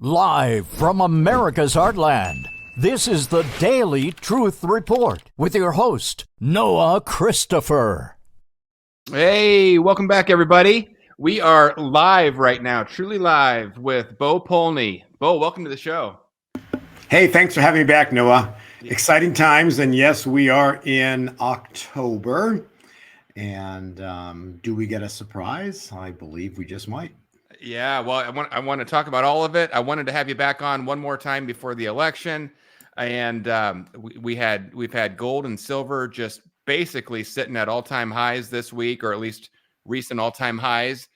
Live from America's heartland, this is the Daily Truth Report with your host, Noah Christopher. Hey, welcome back, everybody. We are live right now, truly live with POLNY. Bo, welcome to the show. Hey, thanks for having me back, Noah. Exciting times, and yes, we are in October. And do we get a surprise? I believe we just might. Yeah, well, I want to talk about all of it. I wanted to have you back on one more time before the election, and we've had gold and silver just basically sitting at all-time highs this week, or at least recent all-time highs.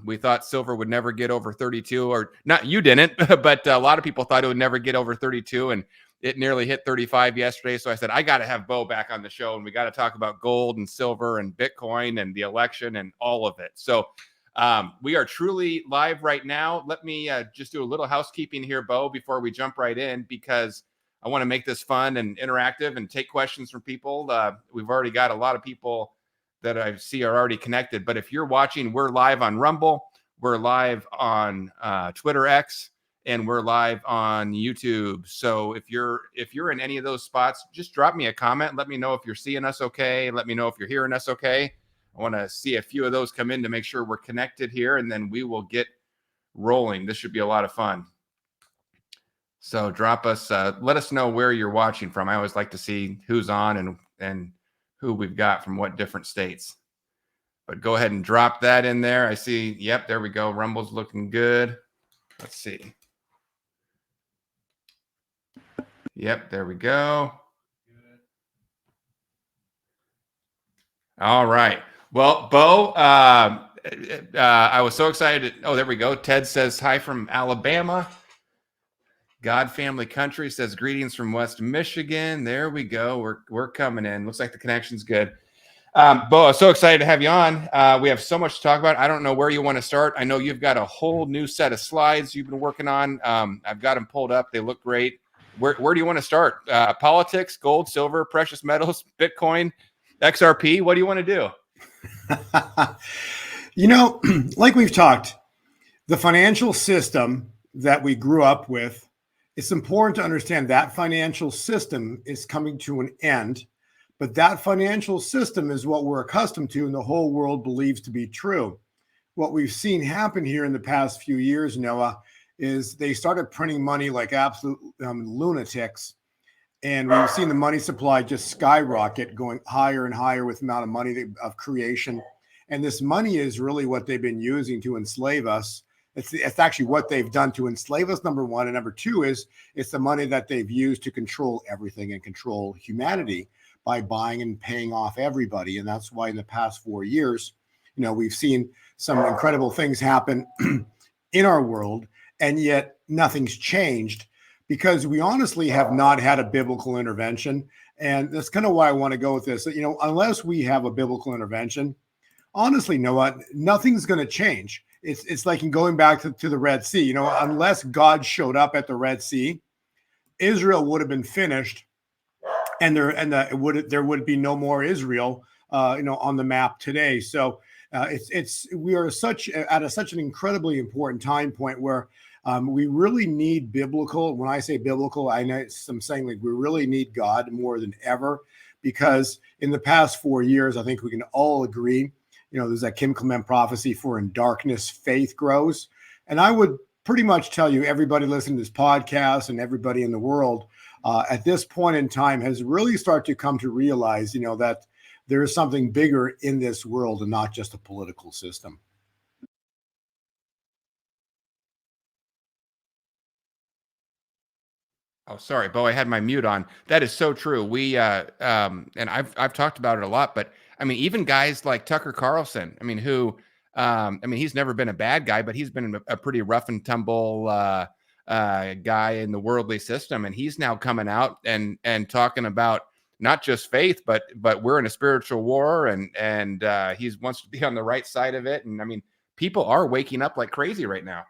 We thought silver would never get over 32, or not. You didn't, but a lot of people thought it would never get over 32, and it nearly hit 35 yesterday. So I said, I got to have Bo back on the show, and we got to talk about gold and silver and Bitcoin and the election and all of it. So we are truly live right now. Let me just do a little housekeeping here, Bo, before we jump right in, because I want to make this fun and interactive and take questions from people. We've already got a lot of people that I see are already connected. But if you're watching, we're live on Rumble, we're live on Twitter X, and we're live on YouTube. So if you're in any of those spots, just drop me a comment. Let me know if you're seeing us okay. Let me know if you're hearing us okay. I want to see a few of those come in to make sure we're connected here, and then we will get rolling. This should be a lot of fun. So drop us, let us know where you're watching from. I always like to see who's on and who we've got from what different states. But go ahead and drop that in there. I see, yep, there we go. Rumble's looking good. Let's see. Yep, there we go. All right. Well, Bo, I was so excited. Oh, there we go. Ted says hi from Alabama. God Family Country says greetings from West Michigan. There we go. We're coming in. Looks like the connection's good. Bo, I'm so excited to have you on. We have so much to talk about. I don't know where you want to start. I know you've got a whole new set of slides you've been working on. I've got them pulled up. They look great. Where do you want to start? Politics, gold, silver, precious metals, Bitcoin, XRP. What do you want to do? You know, like we've talked, the financial system that we grew up with, it's important to understand that financial system is coming to an end, but that financial system is what we're accustomed to and the whole world believes to be true. What we've seen happen here in the past few years, Noah, is they started printing money like absolute lunatics. And we've seen the money supply just skyrocket, going higher and higher with the amount of money of creation. And this money is really what they've been using to enslave us. It's actually what they've done to enslave us, number one. And number two is it's the money that they've used to control everything and control humanity by buying and paying off everybody. And that's why in the past 4 years, you know, we've seen some incredible things happen in our world, and yet nothing's changed, because we honestly have not had a biblical intervention. And that's kind of why I want to go with this. You know, unless we have a biblical intervention, honestly, Noah, nothing's going to change. It's like in going back to the Red Sea. You know, unless God showed up at the Red Sea, Israel would have been finished, and there would be no more Israel, you know, on the map today. So we are such an incredibly important time point where we really need biblical. When I say biblical, I'm saying like we really need God more than ever, because in the past 4 years, I think we can all agree, you know, there's that Clement prophecy for in darkness, faith grows. And I would pretty much tell you, everybody listening to this podcast and everybody in the world at this point in time has really started to come to realize, you know, that there is something bigger in this world and not just a political system. Oh, sorry, Bo, I had my mute on. That is so true. We and I've talked about it a lot, but I mean, even guys like Tucker Carlson, I mean, who I mean, he's never been a bad guy, but he's been a pretty rough and tumble guy in the worldly system, and he's now coming out and talking about not just faith, but we're in a spiritual war, and he wants to be on the right side of it. And I mean, people are waking up like crazy right now.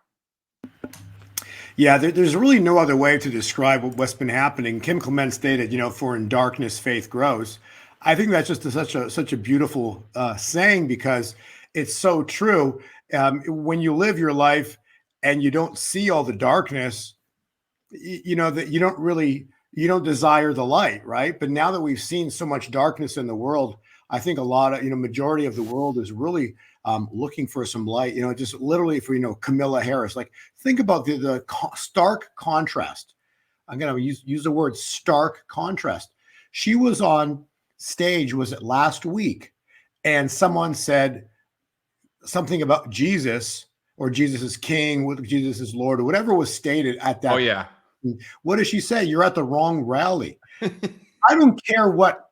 Yeah, there's really no other way to describe what's been happening. Clement stated, you know, for in darkness, faith grows. I think that's just such a beautiful saying, because it's so true. When you live your life and you don't see all the darkness, you know, that you don't desire the light, right? But now that we've seen so much darkness in the world, I think a lot of, majority of the world is really looking for some light, just literally for, Camilla Harris. Like, think about the stark contrast. I'm going to use the word stark contrast. She was on stage, was it last week? And someone said something about Jesus, or Jesus is king, Jesus is Lord, or whatever was stated at that. Oh, yeah. What does she say? You're at the wrong rally. I don't care what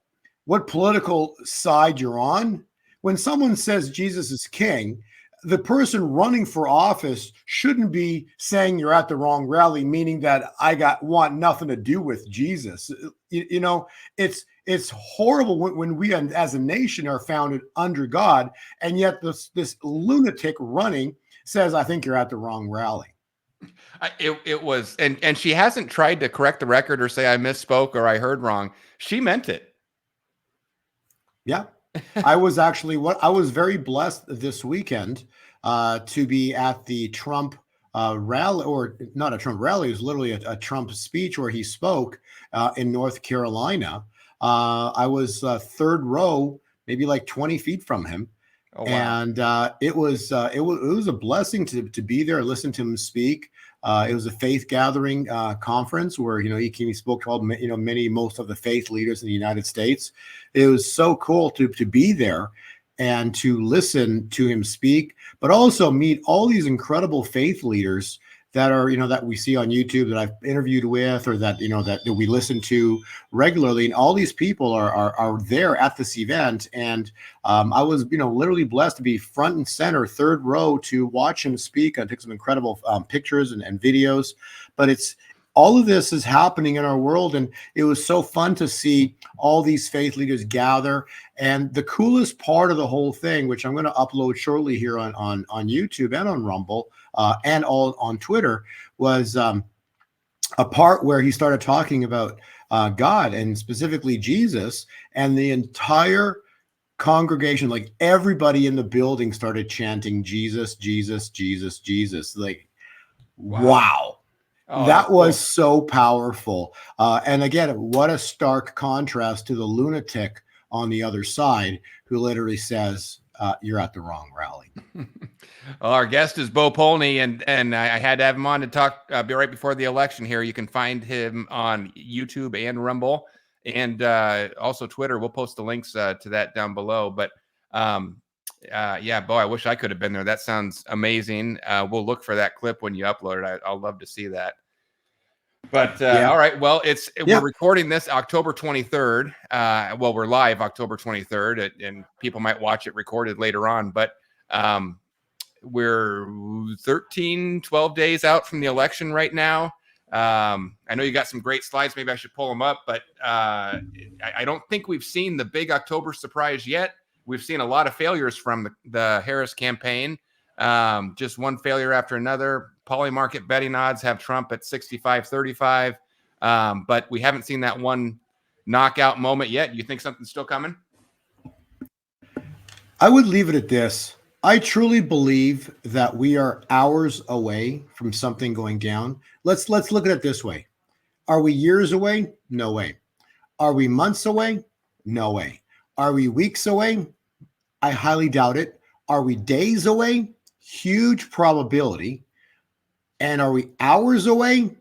political side you're on. When someone says Jesus is king, the person running for office shouldn't be saying you're at the wrong rally, meaning that I want nothing to do with Jesus. It's horrible when we as a nation are founded under God, and yet this lunatic running says, I think you're at the wrong rally. It was, and she hasn't tried to correct the record or say I misspoke or I heard wrong. She meant it. Yeah. I was very blessed this weekend to be at the Trump rally, or not a Trump rally. It was literally a Trump speech where he spoke in North Carolina. I was third row, maybe like 20 feet from him. Oh, wow. And it was a blessing to be there, listen to him speak. It was a faith gathering conference where he spoke to all most of the faith leaders in the United States. It was so cool to be there and to listen to him speak, but also meet all these incredible faith leaders that are that we see on YouTube, that I've interviewed with, or that that we listen to regularly. And all these people are there at this event, and I was literally blessed to be front and center, third row, to watch him speak. I took some incredible pictures and videos. But all of this is happening in our world, and it was so fun to see all these faith leaders gather. And the coolest part of the whole thing, which I'm going to upload shortly here on YouTube and on Rumble and all on Twitter, was a part where he started talking about God, and specifically Jesus, and the entire congregation, like everybody in the building, started chanting Jesus, Jesus, Jesus, Jesus. Like, wow. Oh, that was cool. So powerful. And again, what a stark contrast to the lunatic on the other side, who literally says, you're at the wrong rally. Well, our guest is Bo Polnny, and I had to have him on to talk right before the election here. You can find him on YouTube and Rumble, and also Twitter. We'll post the links to that down below. But yeah, Bo, I wish I could have been there. That sounds amazing. We'll look for that clip when you upload it. I'll love to see that. But all right, well, we're recording this October 23rd. Well, we're live October 23rd, and people might watch it recorded later on. But we're 12 days out from the election right now. I know you got some great slides. Maybe I should pull them up, but I don't think we've seen the big October surprise yet. We've seen a lot of failures from the Harris campaign. Just one failure after another. Poly market betting odds have Trump at 65-35. But we haven't seen that one knockout moment yet. You think something's still coming? I would leave it at this. I truly believe that we are hours away from something going down. Let's look at it this way. Are we years away? No way. Are we months away? No way. Are we weeks away? I highly doubt it. Are we days away? Huge probability. And are we hours away?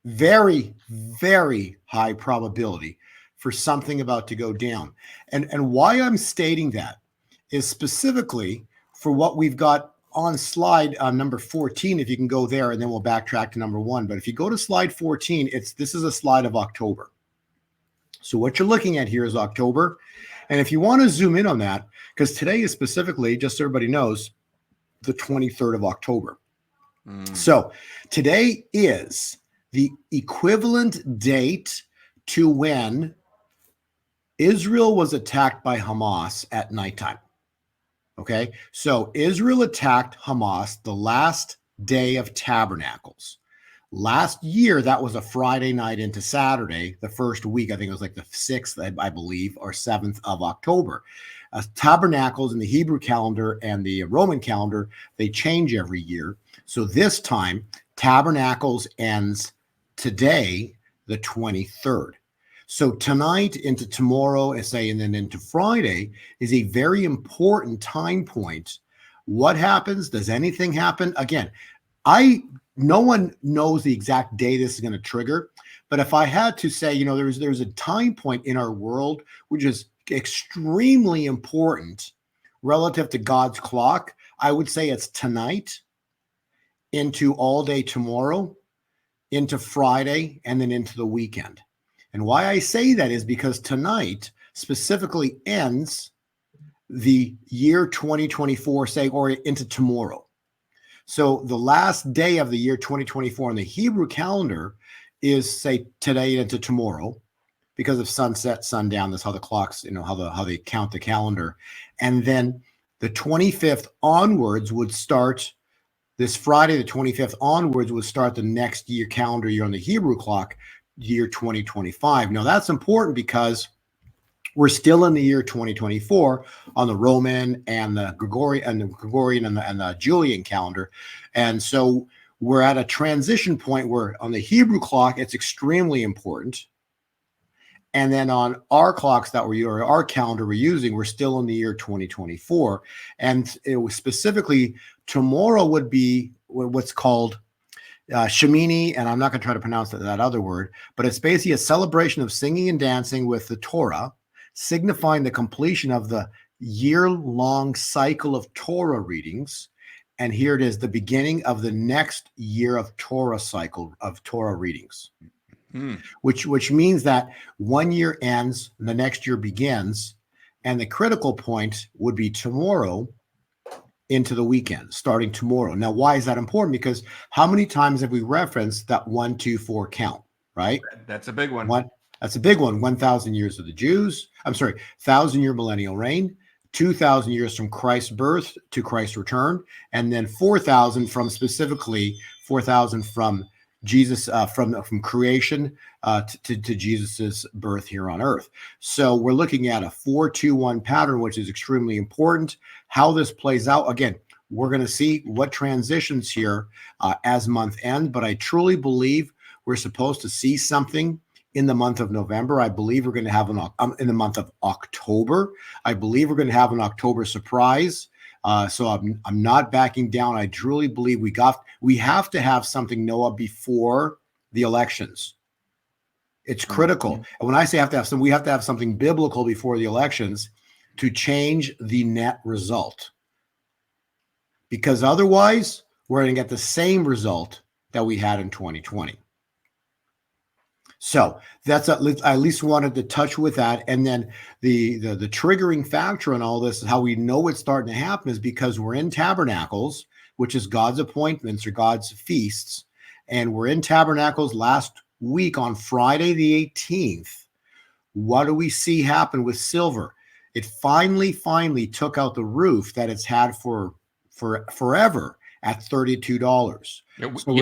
Very, very high probability for something about to go down. And why I'm stating that is specifically for what we've got on slide number 14. If you can go there, and then we'll backtrack to number 1. But if you go to slide 14, this is a slide of October. So what you're looking at here is October. And if you want to zoom in on that, because today is specifically, just so everybody knows, the 23rd of October. So today is the equivalent date to when Israel was attacked by Hamas at nighttime. Okay, so Israel attacked Hamas the last day of Tabernacles. Last year, that was a Friday night into Saturday, the first week. I think it was like the 6th, I believe, or 7th of October. Tabernacles in the Hebrew calendar and the Roman calendar, they change every year. So this time, Tabernacles ends today, the 23rd. So tonight into tomorrow, and then into Friday is a very important time point. What happens? Does anything happen? Again, no one knows the exact day this is going to trigger. But if I had to say, there's a time point in our world which is extremely important relative to God's clock, I would say it's tonight into all day tomorrow, into Friday, and then into the weekend. And why I say that is because tonight specifically ends the year 2024, say, or into tomorrow. So the last day of the year 2024 on the Hebrew calendar is, say, today into tomorrow, because of sunset, sundown. That's how the clocks, how they count the calendar. And then the 25th onwards would start, this Friday, the 25th onwards would start the next year, calendar year on the Hebrew clock, year 2025. Now that's important because we're still in the year 2024 on the Roman and the Gregorian and the Julian calendar. And so we're at a transition point where on the Hebrew clock, it's extremely important. And then on our clocks our calendar we're using, we're still in the year 2024. And it was specifically tomorrow would be what's called Shemini, and I'm not going to try to pronounce that other word, but it's basically a celebration of singing and dancing with the Torah, signifying the completion of the year-long cycle of Torah readings. And here it is, the beginning of the next year of Torah cycle of Torah readings, which means that one year ends, and the next year begins, and the critical point would be tomorrow into the weekend, starting tomorrow. Now, why is that important? Because how many times have we referenced that 1, 2, 4 count, right? That's a big one. That's a big one. 1,000 years of the Jews. 1,000-year millennial reign, 2,000 years from Christ's birth to Christ's return, and then 4,000 from Jesus, from creation to Jesus's birth here on earth. So we're looking at a 4-2-1 pattern, which is extremely important. How this plays out, again, we're going to see what transitions here as month end, but I truly believe we're supposed to see something in the month of November. I believe we're going to have in the month of October. I believe we're going to have an October surprise. So I'm not backing down. I truly believe we have to have something, Noah, before the elections. It's critical. And when I say we have to have something biblical before the elections to change the net result. Because otherwise, we're going to get the same result that we had in 2020. So that's I at least wanted to touch with that. And then the triggering factor in all this is how we know it's starting to happen is because we're in tabernacles, which is God's appointments or God's feasts. And we're in tabernacles last week on Friday the 18th. What do we see happen with silver? It finally took out the roof that it's had for forever at $32. So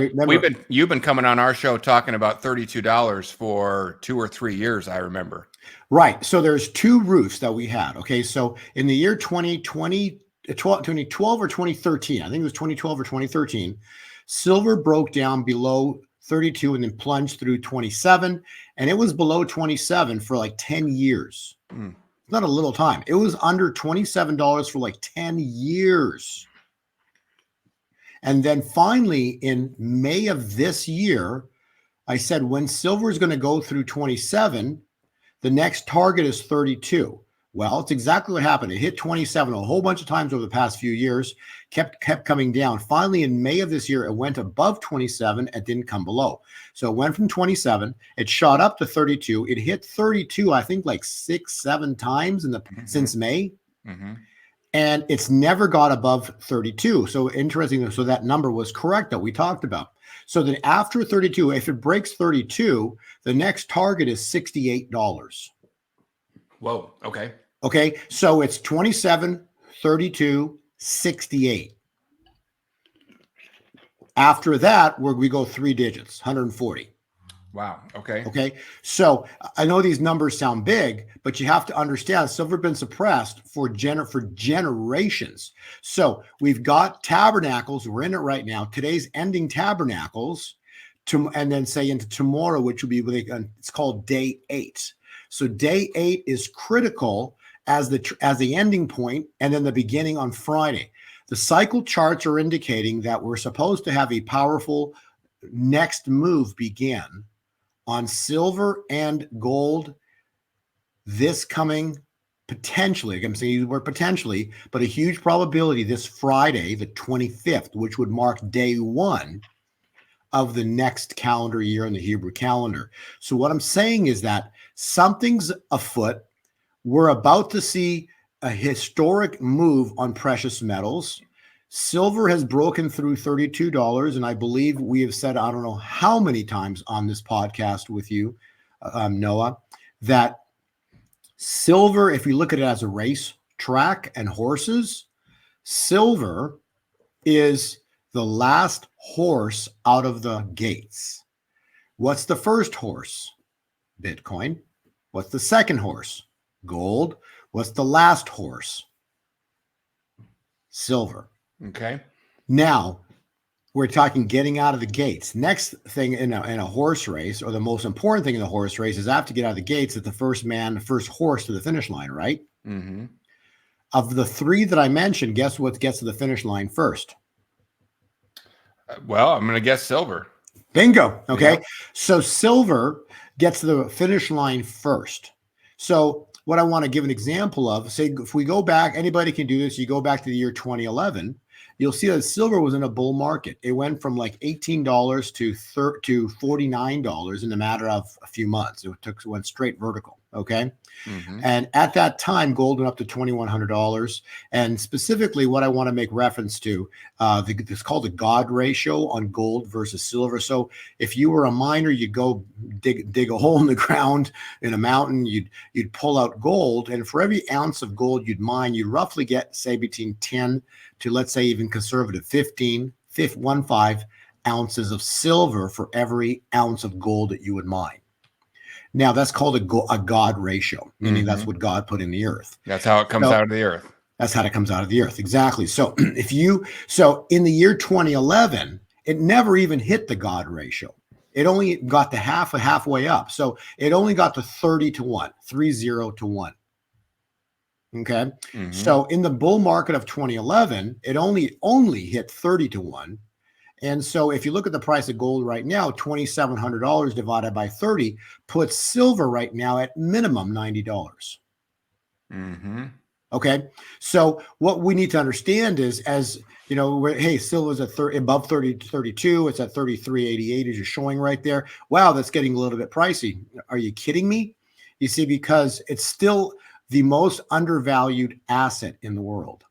you've been coming on our show talking about $32 for 2 or 3 years, I remember. Right. So there's two roofs that we had. Okay. So in the year 2012 or 2013, I think it was 2012 or 2013, silver broke down below 32 and then plunged through 27. And it was below 27 for like 10 years. It's not a little time. It was under $27 for like 10 years. And then finally, in May of this year, I said, when silver is going to go through 27, the next target is 32. Well, it's exactly what happened. It hit 27 a whole bunch of times over the past few years, kept coming down. Finally, in May of this year, it went above 27 and didn't come below. So it went from 27, it shot up to 32. It hit 32, I think, like 6-7 times since May. And it's never got above 32. So interesting. So that number was correct that we talked about. So then after 32, if it breaks 32, the next target is $68. Whoa. Okay. Okay. So it's 27, 32, 68. After that, we go 3 digits, 140. Wow. Okay. Okay. So I know these numbers sound big, but you have to understand silver has been suppressed for generations. So we've got tabernacles. We're in it right now. Today's ending tabernacles and then say into tomorrow, which will be, it's called day 8. So day 8 is critical as the ending point, and then the beginning on Friday. The cycle charts are indicating that we're supposed to have a powerful next move begin on silver and gold this coming potentially, I'm saying the word potentially, but a huge probability this Friday, the 25th, which would mark day 1 of the next calendar year in the Hebrew calendar. So what I'm saying is that something's afoot. We're about to see a historic move on precious metals. Silver has broken through $32, and I believe we have said, I don't know how many times on this podcast with you, Noah, that silver, if you look at it as a race track and horses, silver is the last horse out of the gates. What's the first horse? Bitcoin. What's the second horse? Gold. What's the last horse? Silver. Okay. Now, we're talking getting out of the gates. Next thing in a horse race, or the most important thing in the horse race, is after get out of the gates, that the first horse to the finish line, right? Mm-hmm. Of the 3 that I mentioned, guess what gets to the finish line first? Well, I'm going to guess silver. Bingo. Okay. Yep. So silver gets to the finish line first. So what I want to give an example of, say, if we go back, anybody can do this. You go back to the year 2011, you'll see that silver was in a bull market. It went from like $18 to $49 in a matter of a few months. It went straight vertical. Okay. Mm-hmm. And at that time, gold went up to $2,100. And specifically, what I want to make reference to, it's called the God ratio on gold versus silver. So if you were a miner, you'd go dig a hole in the ground in a mountain, you'd pull out gold, and for every ounce of gold you'd mine, you'd roughly get, say, between 10 to, let's say, even conservative 15 ounces of silver for every ounce of gold that you would mine. Now, that's called a God ratio, meaning that's what God put in the earth. That's how it comes out of the earth. That's how it comes out of the earth. Exactly. So so in the year 2011, it never even hit the God ratio. It only got the halfway up. So it only got to 30 to 1. Okay. Mm-hmm. So in the bull market of 2011, it only hit 30 to 1. And so if you look at the price of gold right now, $2,700 divided by 30 puts silver right now at minimum $90. Mm-hmm. Okay. So what we need to understand is, as you know, silver's at above 30 to 32. It's at 33.88 as you're showing right there. Wow, that's getting a little bit pricey. Are you kidding me? You see, because it's still the most undervalued asset in the world.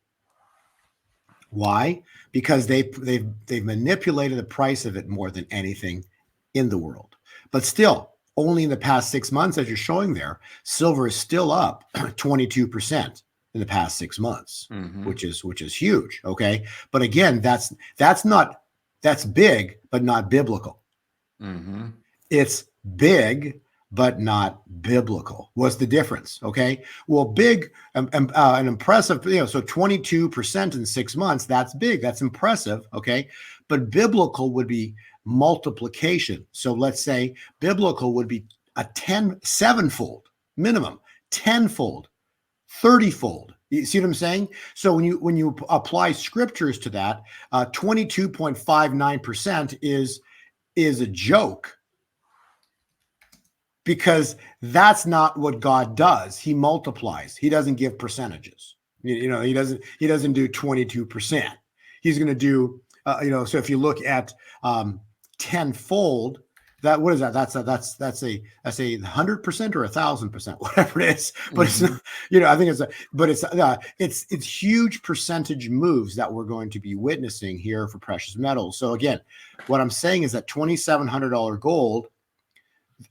Why? Because they've manipulated the price of it more than anything in the world. But still, only in the past 6 months, as you're showing there, silver is still up 22% in the past 6 months, mm-hmm. which is huge. Okay, but again, that's big, but not biblical. Mm-hmm. It's big, but not biblical. What's the difference? Okay. Well, big and impressive, so 22% in 6 months, that's big. That's impressive. Okay. But biblical would be multiplication. So let's say biblical would be a 7-fold minimum, 10-fold, 30-fold. You see what I'm saying? So when you apply scriptures to that, 22.59% is a joke. Because that's not what God does. He multiplies. He doesn't give percentages. He doesn't do 22%. He's going to do, so if you look at 10-fold, what is that? That's a 100% or 1,000%, whatever it is. But mm-hmm. It's, I think it's huge percentage moves that we're going to be witnessing here for precious metals. So again, what I'm saying is that $2,700 gold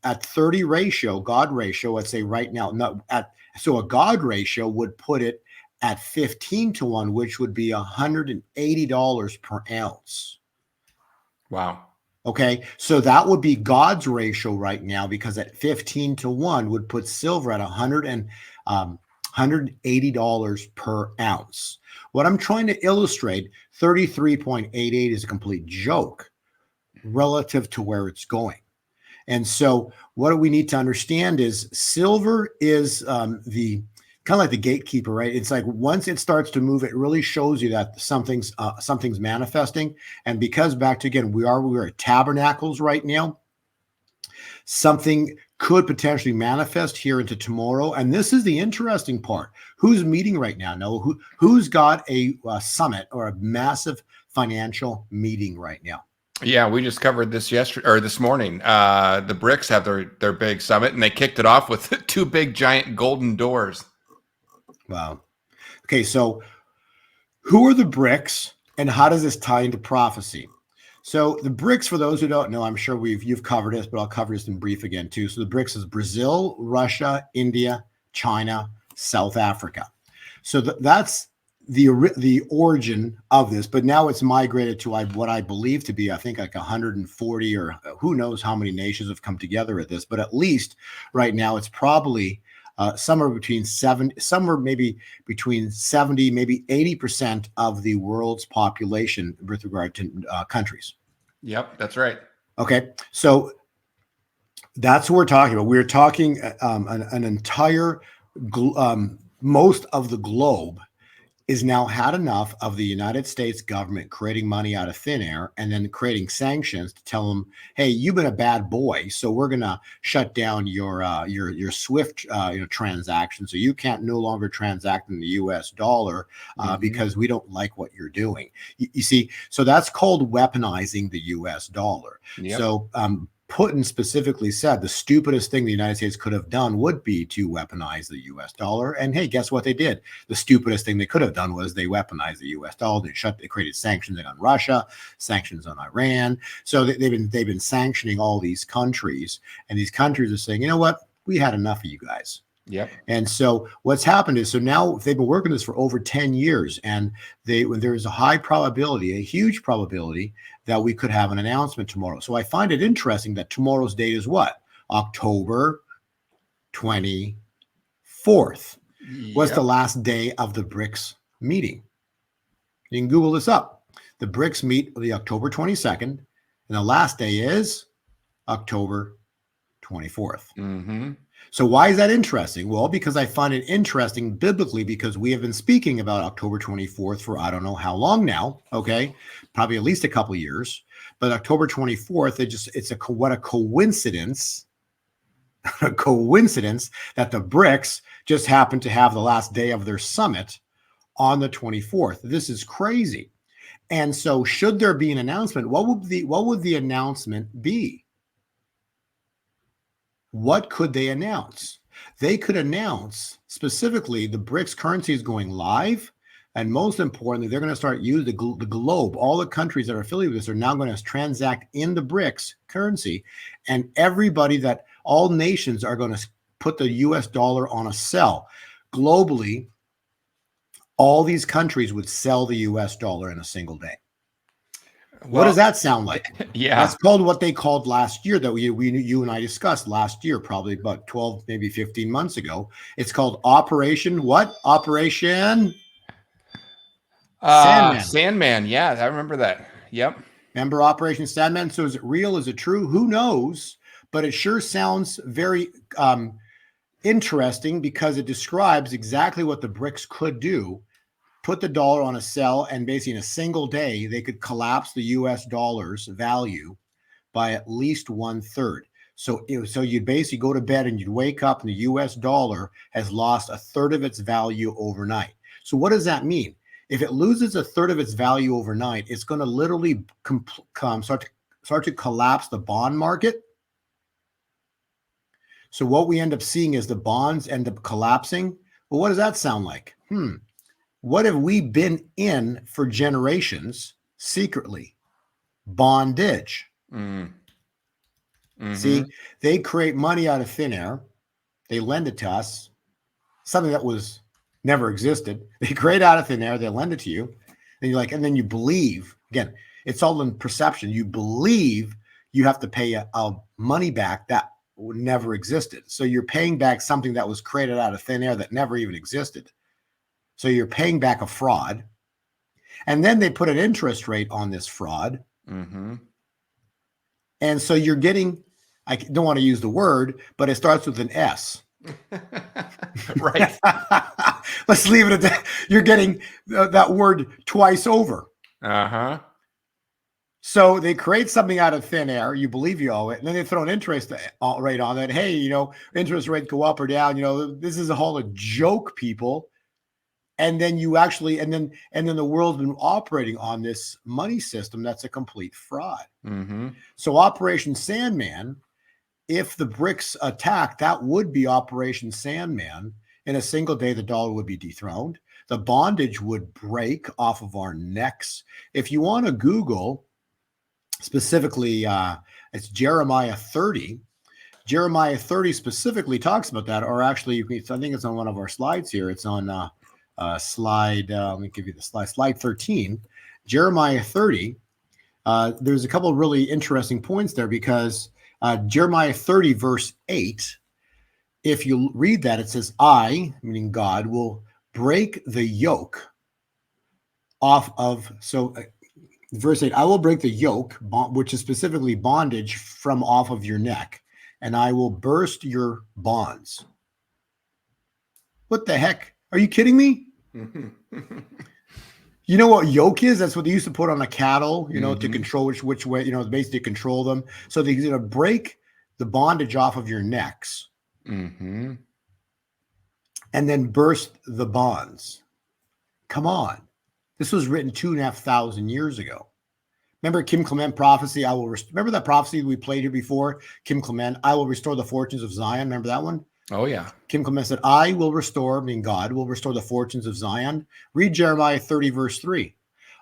at 30 ratio, God ratio, let's say right now, so a God ratio would put it at 15 to 1, which would be $180 per ounce. Wow. Okay, so that would be God's ratio right now, because at 15-1 would put silver at $180 per ounce. What I'm trying to illustrate, 33.88 is a complete joke relative to where it's going. And so what we need to understand is silver is the kind of like the gatekeeper, right? It's like once it starts to move, it really shows you that something's manifesting. And because back to again, we're at tabernacles right now. Something could potentially manifest here into tomorrow. And this is the interesting part. Who's meeting right now? No, who's got a summit or a massive financial meeting right now? Yeah, we just covered this yesterday or this morning. The BRICS have their big summit, and they kicked it off with two big giant golden doors. Wow. Okay, so who are the BRICS, and how does this tie into prophecy? So the BRICS, for those who don't know, I'm sure you've covered this, but I'll cover this in brief again too. So the BRICS is Brazil, Russia, India, China, South Africa. So that's the origin of this, but now it's migrated to what I believe to be, I think, like 140 or who knows how many nations have come together at this. But at least right now, it's probably somewhere between 70, maybe between 70, maybe 80% of the world's population with regard to countries. Yep, that's right. Okay, so that's what we're talking about. We're talking an entire, most of the globe is now had enough of the United States government creating money out of thin air and then creating sanctions to tell them, hey, you've been a bad boy, so we're going to shut down your SWIFT transaction, so you can't no longer transact in the U.S. dollar because we don't like what you're doing. You see, so that's called weaponizing the U.S. dollar. Yep. So Putin specifically said the stupidest thing the United States could have done would be to weaponize the U.S. dollar. And hey, guess what they did? The stupidest thing they could have done was they weaponized the U.S. dollar. They created sanctions on Russia, sanctions on Iran. So they've been sanctioning all these countries, and these countries are saying, you know what? We had enough of you guys. Yep. And so what's happened is, so now they've been working this for over 10 years, and there is a high probability, a huge probability that we could have an announcement tomorrow. So I find it interesting that tomorrow's date is what? October 24th. Was the last day of the BRICS meeting. You can Google this up. The BRICS meet the October 22nd, and the last day is October 24th. Mm-hmm. So why is that interesting? Well, because I find it interesting biblically, because we have been speaking about October 24th for I don't know how long now, okay? Probably at least a couple of years. But October 24th, what a coincidence, a coincidence that the BRICS just happened to have the last day of their summit on the 24th. This is crazy. And so should there be an announcement, what would the announcement be? What could they announce? They could announce specifically the BRICS currency is going live. And most importantly, they're going to start using the globe. All the countries that are affiliated with this are now going to transact in the BRICS currency. And all nations are going to put the US dollar on a sell. Globally, all these countries would sell the US dollar in a single day. What does that sound like? Yeah. That's called what they called last year that you and I discussed last year, probably about 12, maybe 15 months ago. It's called Operation what? Operation Sandman. Sandman. Yeah, I remember that. Yep. Remember Operation Sandman? So is it real? Is it true? Who knows? But it sure sounds very interesting, because it describes exactly what the BRICS could do. Put the dollar on a sell, and basically in a single day, they could collapse the US dollar's value by at least 1/3. So you'd basically go to bed and you'd wake up and the US dollar has lost 1/3 of its value overnight. So what does that mean? If it loses 1/3 of its value overnight, it's going to literally start to collapse the bond market. So what we end up seeing is the bonds end up collapsing. Well, what does that sound like? What have we been in for generations secretly? Bondage. Mm-hmm. See, they create money out of thin air. They lend it to us, something that was never existed. They create out of thin air. They lend it to you. And you're like, and then you believe. Again, it's all in perception. You believe you have to pay a money back that never existed. So you're paying back something that was created out of thin air that never even existed. So you're paying back a fraud. And then they put an interest rate on this fraud. Mm-hmm. And so you're getting, I don't want to use the word, but it starts with an S. Right. Let's leave it at that. You're getting that word twice over. Uh-huh. So they create something out of thin air. You believe you owe it. And then they throw an interest rate on it. Hey, interest rates go up or down. This is a whole joke, people. And then and then the world's been operating on this money system that's a complete fraud. Mm-hmm. So Operation Sandman, if the BRICS attack, that would be Operation Sandman. In a single day, the dollar would be dethroned. The bondage would break off of our necks. If you want to Google, specifically, it's Jeremiah 30. Jeremiah 30 specifically talks about that, or actually, I think it's on one of our slides here. It's on slide, let me give you the slide 13. Jeremiah 30. There's a couple of really interesting points there because Jeremiah 30, verse 8, if you read that, it says, I, meaning God, will break the yoke off of, verse 8, I will break the yoke, which is specifically bondage, from off of your neck, and I will burst your bonds. What the heck? Are you kidding me? You know what yoke is? That's what they used to put on a cattle, to control which way, basically to control them. So they're going to break the bondage off of your necks Mm-hmm. and then burst the bonds. Come on. This was written 2,500 years ago. Remember Kim Clement prophecy? Remember that prophecy we played here before? Kim Clement, I will restore the fortunes of Zion. Remember that one? Oh, yeah. Kim Clement said, I will restore, meaning God will restore the fortunes of Zion. Read Jeremiah 30, verse 3.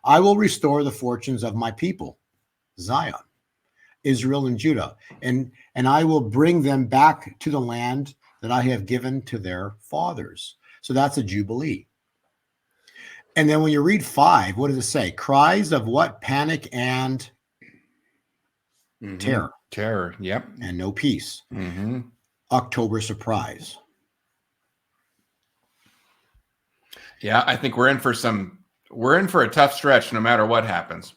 I will restore the fortunes of my people, Zion, Israel, and Judah, and I will bring them back to the land that I have given to their fathers. So that's a jubilee. And then when you read 5, what does it say? Cries of what? Panic and terror. Terror, yep. And no peace. Mm-hmm. October surprise. Yeah, I think we're in for a tough stretch no matter what happens.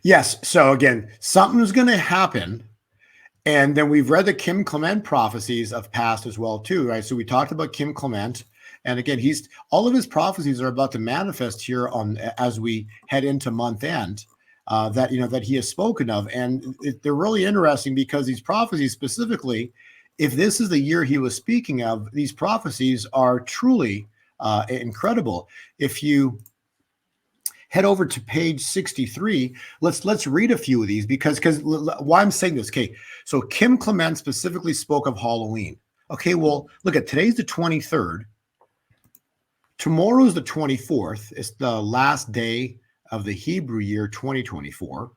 Yes. So again, something's going to happen. And then we've read the Kim Clement prophecies of past as well, too, right? So we talked about Kim Clement. And again, all of his prophecies are about to manifest here as we head into month end, that he has spoken of. And they're really interesting because these prophecies specifically, if this is the year he was speaking of, these prophecies are truly incredible. If you head over to page 63, let's read a few of these because why I'm saying this. Okay, so Kim Clement specifically spoke of Halloween. Okay, well, look at today's the 23rd. Tomorrow's the 24th. It's the last day of the Hebrew year 2024.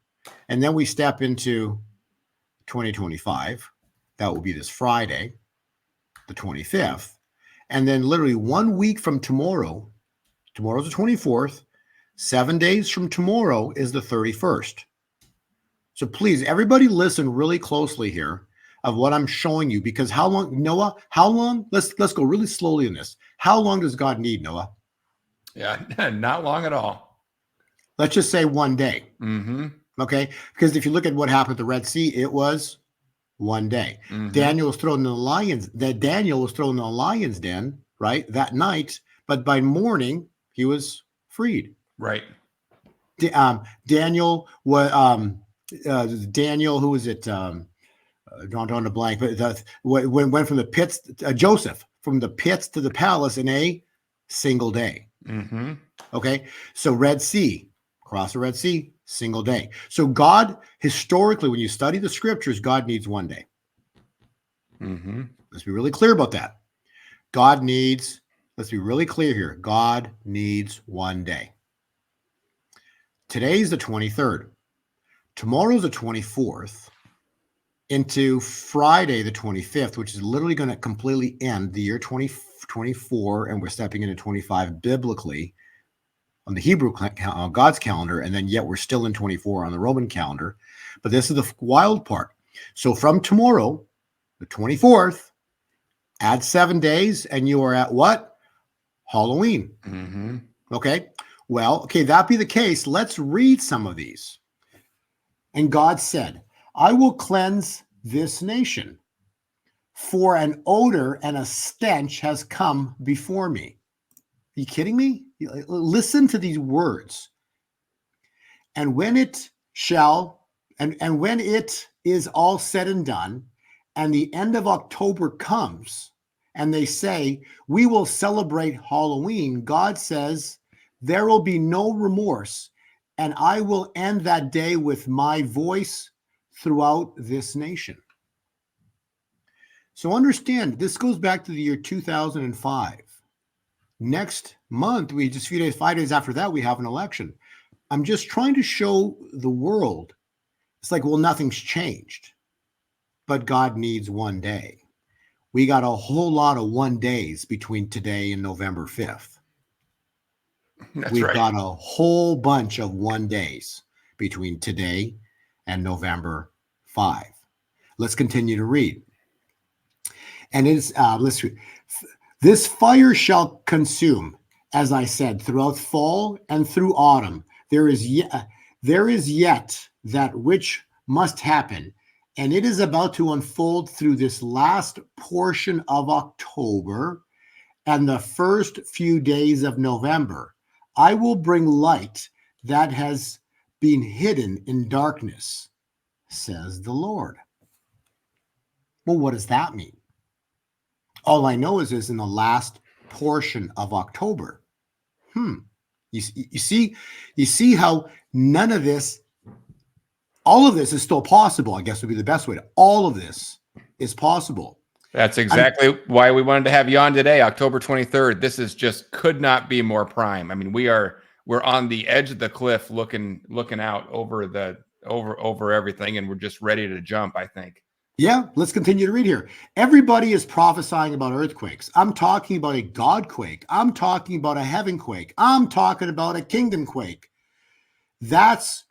And then we step into 2025. That will be this Friday, the 25th. And then literally 1 week from tomorrow's the 24th, 7 days from tomorrow is the 31st. So please, everybody listen really closely here of what I'm showing you, because how long, Noah, let's go really slowly in this. How long does God need, Noah? Yeah, not long at all. Let's just say 1 day. Mm-hmm. Okay. Because if you look at what happened at the Red Sea, it was 1 day. Mm-hmm. Daniel was thrown in the lion's den, right, that night, but by morning he was freed. Right. Daniel was Daniel, who was it? Drawn a blank, but went from the pits. Joseph from the pits to the palace in a single day. Mm-hmm. Okay, so Red Sea, cross the Red Sea, single day. So God, historically, when you study the scriptures, God needs 1 day. Mm-hmm. Let's be really clear about that. Let's be really clear here. God needs 1 day. Today's the 23rd. Tomorrow's the 24th. Into Friday, the 25th, which is literally going to completely end the year 2024, and we're stepping into 25 biblically. on the Hebrew God's calendar, and then yet we're still in 24 on the Roman calendar. But this is the wild part. So from tomorrow, the 24th, add 7 days, and you are at what? Halloween. Mm-hmm. Okay. Well, okay, that be the case. Let's read some of these. And God said, I will cleanse this nation, for an odor and a stench has come before me. Are you kidding me? Listen to these words. And when it shall, and when it is all said and done, and the end of October comes, and they say, we will celebrate Halloween, God says, there will be no remorse, and I will end that day with my voice throughout this nation. So understand, this goes back to the year 2005. Next month, we just 5 days after that, we have an election. I'm just trying to show the world. It's like, well, nothing's changed, but God needs one day. We got a whole lot of 1 days between today and November 5th. We've got a whole bunch of 1 days between today and November 5. Let's continue to read. And it's let's read. This fire shall consume, as I said, throughout fall and through autumn. There is yet that which must happen, and it is about to unfold through this last portion of October and the first few days of November. I will bring light that has been hidden in darkness, says the Lord. Well, what does that mean? All I know is in the last portion of October. You see how none of this, all of this is still possible, I guess would be the best way to, all of this is possible. That's exactly why we wanted to have you on today, October 23rd. This is just could not be more prime. I mean, we're on the edge of the cliff looking out over everything, and we're just ready to jump, I think. Yeah, let's continue to read here. Everybody is prophesying about earthquakes. I'm talking about a God quake. I'm talking about a heaven quake. I'm talking about a kingdom quake. That's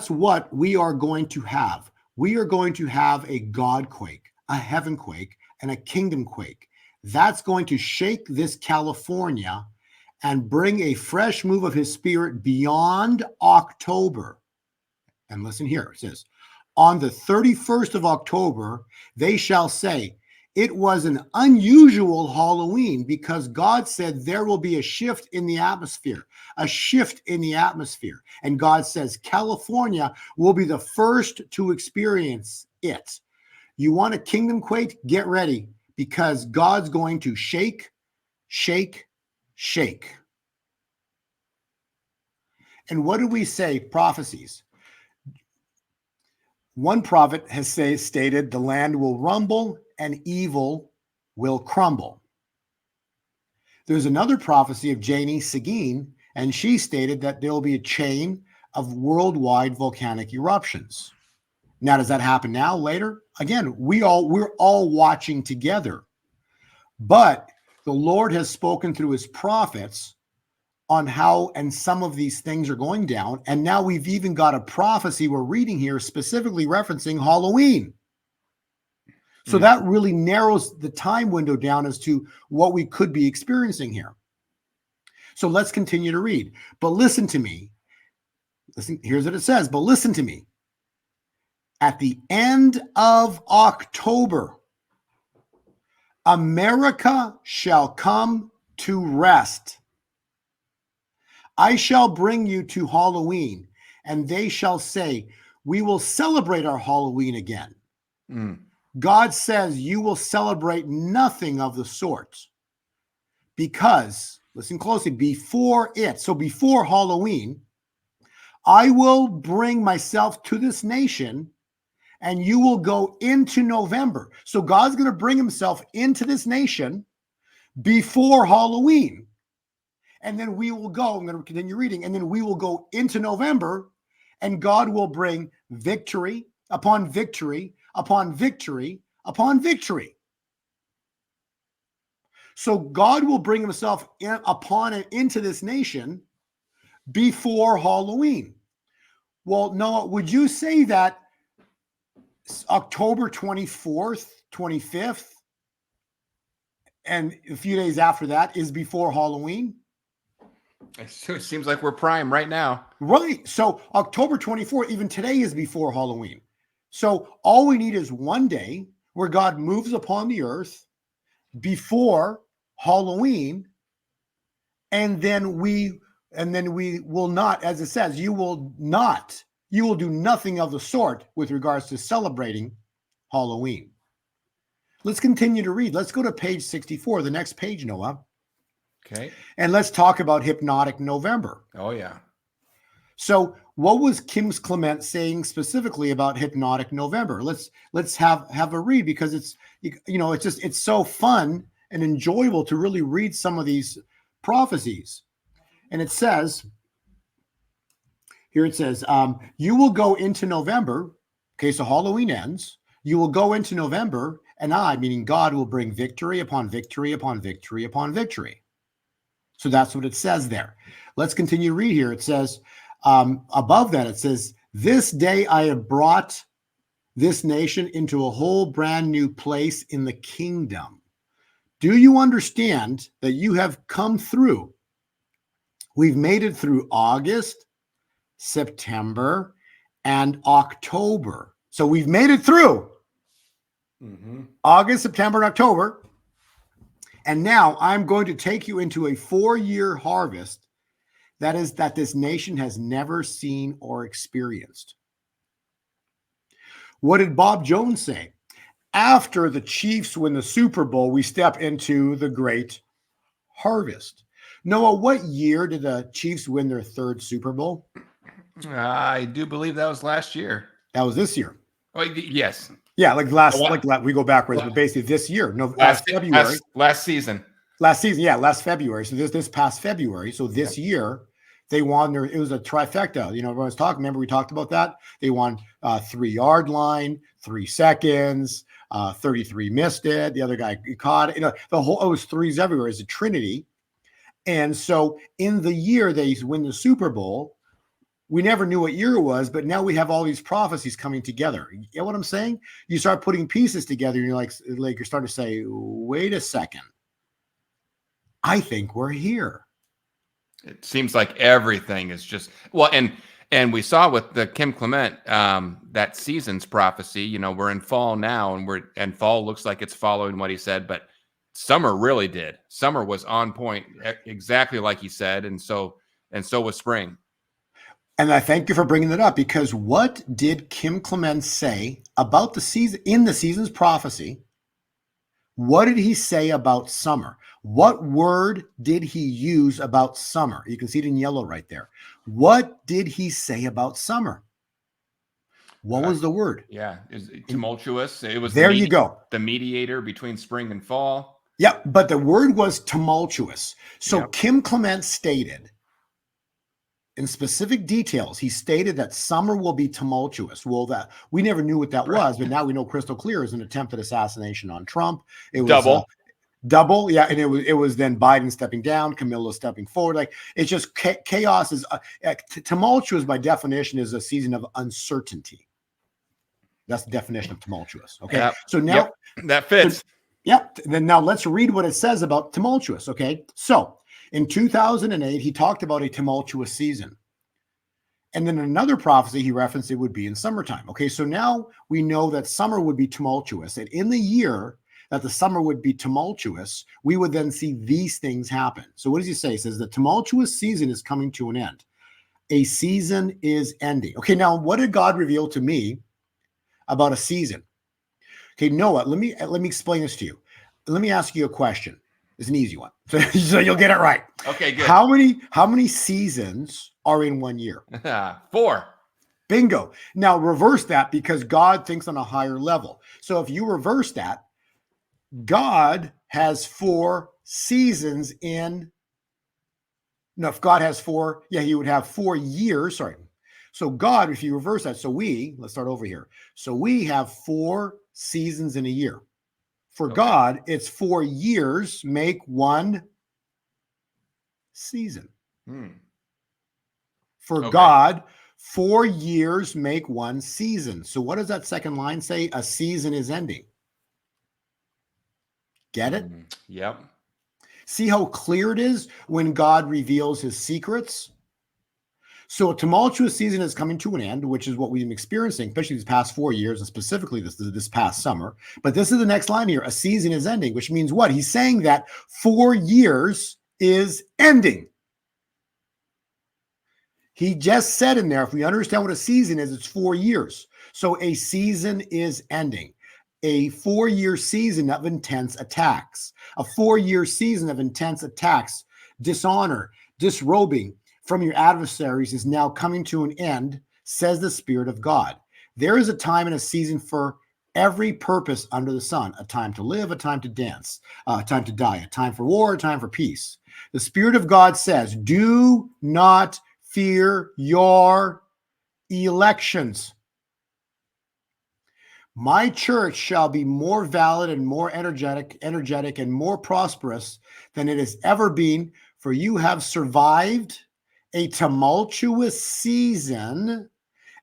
what we are going to have. We are going to have a God quake, a heaven quake, and a kingdom quake. That's going to shake this California and bring a fresh move of his spirit beyond October. And listen here, it says, on the 31st of October, they shall say, it was an unusual Halloween because God said there will be a shift in the atmosphere, a shift in the atmosphere. And God says California will be the first to experience it. You want a kingdom quake? Get ready, because God's going to shake, shake, shake. And what do we say? Prophecies. One prophet has stated the land will rumble and evil will crumble. There's another prophecy of Janie Seguin, and she stated that there will be a chain of worldwide volcanic eruptions. Now, does that happen now, later? Again, we're all watching together. But the Lord has spoken through his prophets on how and some of these things are going down. And now we've even got a prophecy we're reading here specifically referencing Halloween. So that really narrows the time window down as to what we could be experiencing here. So let's continue to read. But listen to me. Listen, here's what it says. But listen to me. At the end of October, America shall come to rest. I shall bring you to Halloween, and they shall say, we will celebrate our Halloween again. God says you will celebrate nothing of the sort, because, listen closely, before Halloween, I will bring myself to this nation, and you will go into November. So God's going to bring himself into this nation before Halloween. And then we will go, I'm going to continue reading, and then we will go into November, and God will bring victory upon victory upon victory upon victory. So God will bring himself into this nation before Halloween. Well, Noah, would you say that October 24th, 25th, and a few days after that is before Halloween? It seems like we're prime right now. Right. So October 24th, even today, is before Halloween. So all we need is one day where God moves upon the earth before Halloween, and then we will not, as it says, you will do nothing of the sort with regards to celebrating Halloween. Let's continue to read. Let's go to page 64, the next page, Noah. Okay. And let's talk about Hypnotic November. Oh, yeah. So what was Clement saying specifically about Hypnotic November? Let's have a read, because it's so fun and enjoyable to really read some of these prophecies. And it says, you will go into November. Okay, so Halloween ends. You will go into November, and I, meaning God, will bring victory upon victory upon victory upon victory. So that's what it says there. Let's continue to read here. It says, above that, it says, this day I have brought this nation into a whole brand new place in the kingdom. Do you understand that you have come through? We've made it through August, September, and October. So we've made it through August, September, and October. And now I'm going to take you into a 4-year harvest that this nation has never seen or experienced. What did Bob Jones say? After the Chiefs win the Super Bowl, we step into the great harvest. Noah, what year did the Chiefs win their 3rd Super Bowl? I do believe that was last year. That was this year. Oh, yes. Yeah, we go backwards, but basically this year, February. Last season. Last season, yeah, last February. So this past February. So this year, they won it was a trifecta. Everyone's talking. Remember, we talked about that. They won 3-yard line, 3 seconds, 33 missed it. The other guy caught it. It was threes everywhere. It's a trinity. And so in the year they win the Super Bowl, we never knew what year it was, but now we have all these prophecies coming together. You know what I'm saying? You start putting pieces together, and you're like you're starting to say, wait a second. I think we're here. It seems like everything is just and we saw with the Kim Clement that season's prophecy. We're in fall now, and fall looks like it's following what he said, but summer really did. Summer was on point, exactly like he said, and so was spring. And I thank you for bringing that up, because what did Kim Clement say about the season in the season's prophecy? What did he say about summer? What word did he use about summer? You can see it in yellow right there. What did he say about summer? What was the word? Yeah, is tumultuous. It was there. You go. The mediator between spring and fall. Yeah, but the word was tumultuous. So Yep. Kim Clement stated, in specific details, he stated that summer will be tumultuous. Well, that we never knew what that was, but now we know crystal clear is an attempted assassination on Trump. It was double, yeah, and it was then Biden stepping down, Camilla stepping forward. Like, it's just chaos. Is tumultuous by definition is a season of uncertainty. That's the definition of tumultuous. Okay, Yep. So now that fits. Yep. Then now let's read what it says about tumultuous. Okay, so in 2008, he talked about a tumultuous season. And then another prophecy he referenced, it would be in summertime. Okay, so now we know that summer would be tumultuous. And in the year that the summer would be tumultuous, we would then see these things happen. So what does he say? He says the tumultuous season is coming to an end. A season is ending. Okay, now what did God reveal to me about a season? Okay, Noah, let me explain this to you. Let me ask you a question. It's an easy one, so you'll get it right. Okay, good. How many seasons are in 1 year? 4. Bingo. Now reverse that, because God thinks on a higher level. So if you reverse that, God has 4 seasons in. No, if God has 4, he would have 4 years. Sorry. So God, if you reverse that, let's start over here. So we have 4 seasons in a year. For God, it's 4 years make 1 season. For Okay. God, 4 years make one season. So what does that second line say? A season is ending. Get it? Yep. See how clear it is when God reveals his secrets? So a tumultuous season is coming to an end, which is what we've been experiencing, especially these past 4 years, and specifically this past summer. But this is the next line here. A season is ending, which means what? He's saying that 4 years is ending. He just said in there, if we understand what a season is, it's 4 years. So a season is ending. A 4-year season of intense attacks. A 4-year season of intense attacks, dishonor, disrobing from your adversaries is now coming to an end, says the Spirit of God. There is a time and a season for every purpose under the sun. A time to live, a time to dance, a time to die, a time for war, a time for peace. The Spirit of God says, do not fear your elections. My church shall be more valid and more energetic and more prosperous than it has ever been, for you have survived a tumultuous season,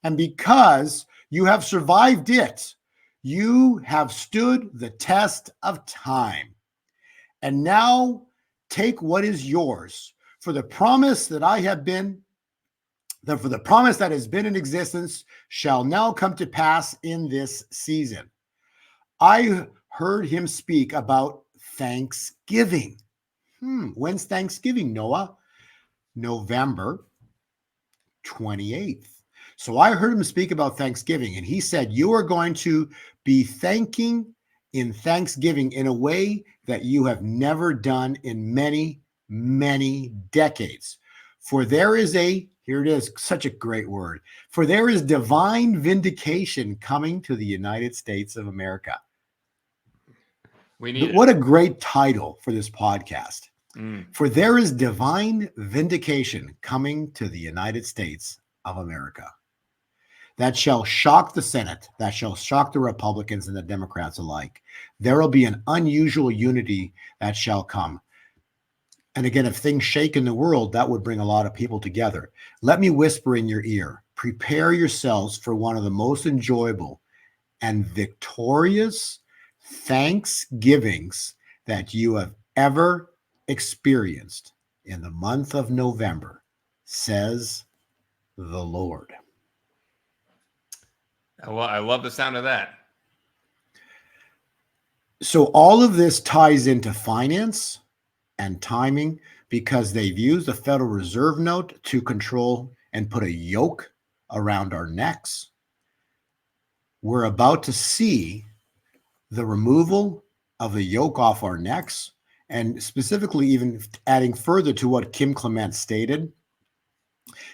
and because you have survived it, you have stood the test of time. And now take what is yours, for the promise that has been in existence shall now come to pass in this season. I heard him speak about Thanksgiving. When's Thanksgiving, Noah? November 28th. So I heard him speak about Thanksgiving, and he said, you are going to be thanking in Thanksgiving in a way that you have never done in many, many decades. For there is here it is, such a great word. For there is divine vindication coming to the United States of America. We need What a great title for this podcast. it. For there is divine vindication coming to the United States of America. That shall shock the Senate, that shall shock the Republicans and the Democrats alike. There will be an unusual unity that shall come. And again, if things shake in the world, that would bring a lot of people together. Let me whisper in your ear. Prepare yourselves for one of the most enjoyable and victorious Thanksgivings that you have ever experienced in the month of November, says the Lord. Well, I love the sound of that. So all of this ties into finance and timing because they've used the Federal Reserve note to control and put a yoke around our necks. We're about to see the removal of the yoke off our necks, and specifically even adding further to what Kim Clement stated.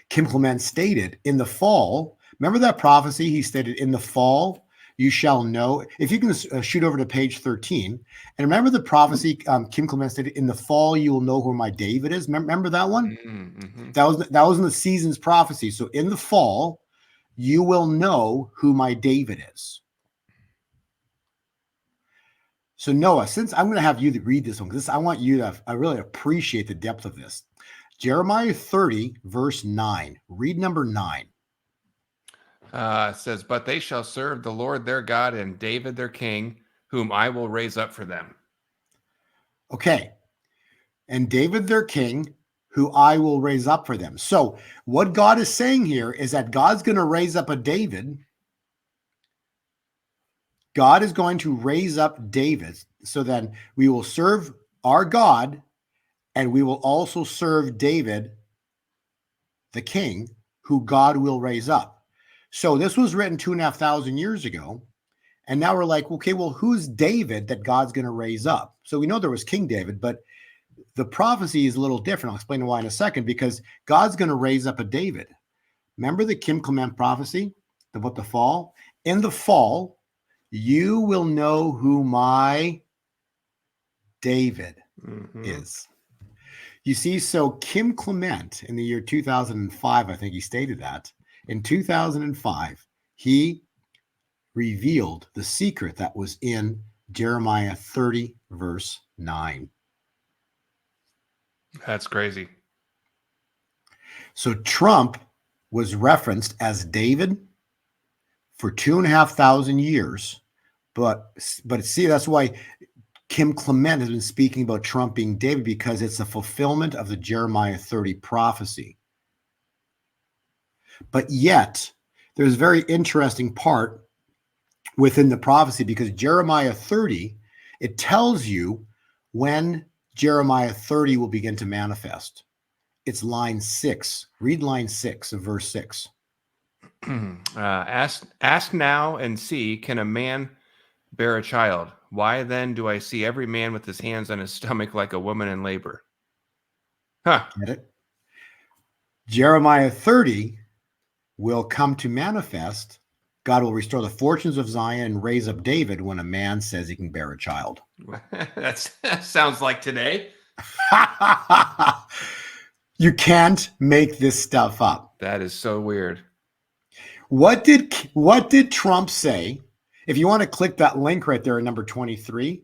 Kim Clement stated in the fall, remember that prophecy? He stated in the fall, you shall know. If you can shoot over to page 13, and remember the prophecy Kim Clement stated, in the fall, you will know who my David is. Remember that one? Mm-hmm. That was in the season's prophecy. So in the fall, you will know who my David is. So Noah, since I'm going to have you read this one, because I want you to, I really appreciate the depth of this. Jeremiah 30, verse 9. Read number 9. Says, but they shall serve the Lord their God and David their king, whom I will raise up for them. Okay. And David their king, who I will raise up for them. So what God is saying here is that God's going to raise up a David. God is going to raise up David, so then we will serve our God, and we will also serve David, the king, who God will raise up. So this was written 2,500 years ago. And now we're like, okay, well, who's David that God's going to raise up? So we know there was King David, but the prophecy is a little different. I'll explain why in a second, because God's going to raise up a David. Remember the Kim Clement prophecy about the fall? In the fall, you will know who my David is. You see, so Kim Clement in the year 2005, I think he stated that. In 2005, he revealed the secret that was in Jeremiah 30, verse 9. That's crazy. So Trump was referenced as David for 2,500 years. But see, that's why Clement has been speaking about Trump being David, because it's a fulfillment of the Jeremiah 30 prophecy. But yet, there's a very interesting part within the prophecy, because Jeremiah 30, it tells you when Jeremiah 30 will begin to manifest. It's line 6. Read line 6 of verse 6. Ask now and see, can a man bear a child? Why then do I see every man with his hands on his stomach like a woman in labor? Huh. Get it? Jeremiah 30 will come to manifest. God will restore the fortunes of Zion and raise up David when a man says he can bear a child. That sounds like today. You can't make this stuff up. That is so weird. What did Trump say? If you want to click that link right there in number 23,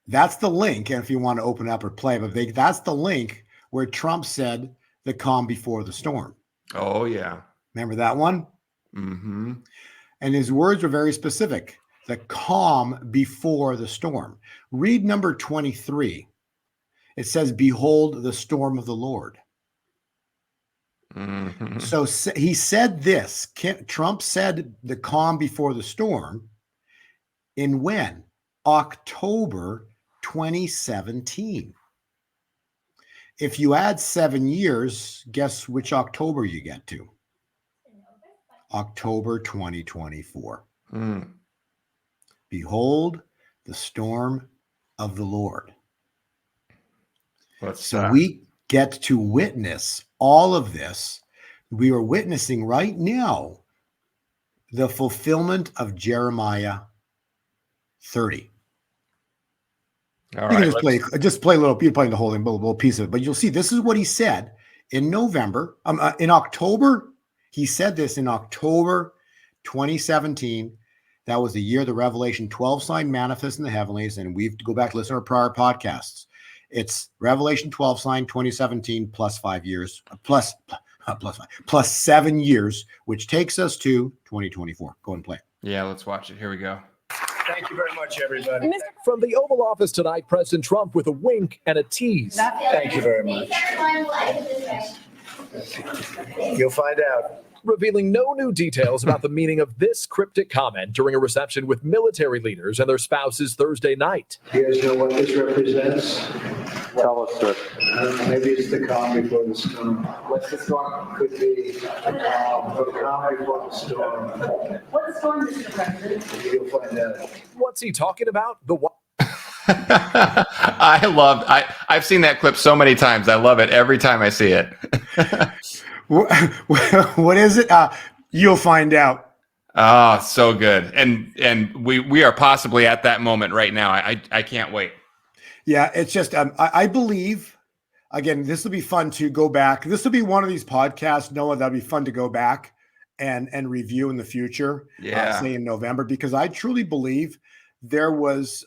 that's the link. And if you want to open up or play, but that's the link where Trump said the calm before the storm. Oh, yeah. Remember that one? Mm-hmm. And his words were very specific. The calm before the storm. Read number 23. It says, behold the storm of the Lord. Mm-hmm. So he said this. Trump said the calm before the storm in when? October 2017. If you add 7 years, guess which October you get to? October 2024. Mm. Behold the storm of the Lord. So we get to witness all of this. We are witnessing right now the fulfillment of Jeremiah 30. All You right, can just play a little. You're playing the whole little piece of it, but you'll see this is what he said in November. In October, he said this in October 2017. That was the year the Revelation 12 sign manifest in the heavenlies, and we have to go back to listen to our prior podcasts. It's Revelation 12 sign 2017 plus 5 years, plus 7 years, which takes us to 2024. Go and play. Yeah, let's watch it. Here we go. Thank you very much, everybody. From the Oval Office tonight, President Trump with a wink and a tease. Thank you very much. You'll find out. Revealing no new details about the meaning of this cryptic comment during a reception with military leaders and their spouses Thursday night. You guys know what this represents? Tell us, sir. Maybe it's the calm before the storm. What's the storm? Could be the calm before the storm. What storm is the president? You'll find out. What's he talking about? The what? I've seen that clip so many times. I love it every time I see it. What is it? You'll find out. Oh, so good. And we are possibly at that moment right now. I can't wait. Yeah, it's just I believe, again, this will be fun to go back. This will be one of these podcasts, Noah, that'll be fun to go back and review in the future. Yeah. Say in November, because I truly believe there was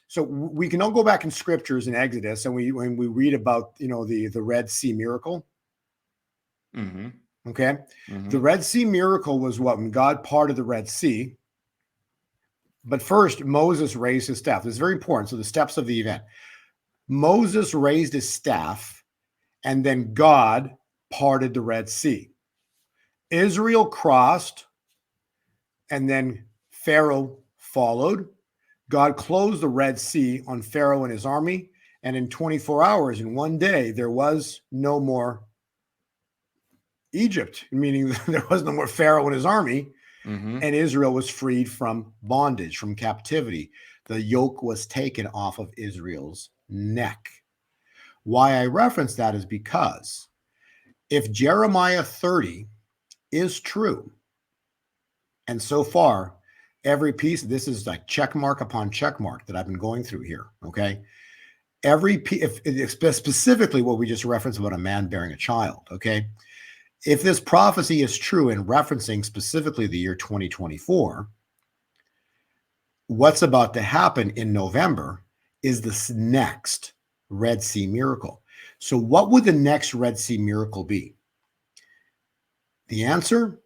so we can all go back in scriptures in Exodus, and when we read about the Red Sea miracle. Mm-hmm. Okay. Mm-hmm. The Red Sea miracle was what? When God parted the Red Sea. But first, Moses raised his staff. This is very important. So the steps of the event. Moses raised his staff, and then God parted the Red Sea. Israel crossed, and then Pharaoh followed. God closed the Red Sea on Pharaoh and his army, and in 24 hours, in one day, there was no more Egypt, meaning there was no more Pharaoh and his army. Mm-hmm. And Israel was freed from bondage, from captivity. The yoke was taken off of Israel's neck. Why I reference that is because if Jeremiah 30 is true, and so far, every piece, this is like check mark upon check mark that I've been going through here, okay? Every piece, specifically what we just referenced about a man bearing a child, okay? If this prophecy is true and referencing specifically the year 2024, what's about to happen in November is this next Red Sea miracle. So what would the next Red Sea miracle be? The answer,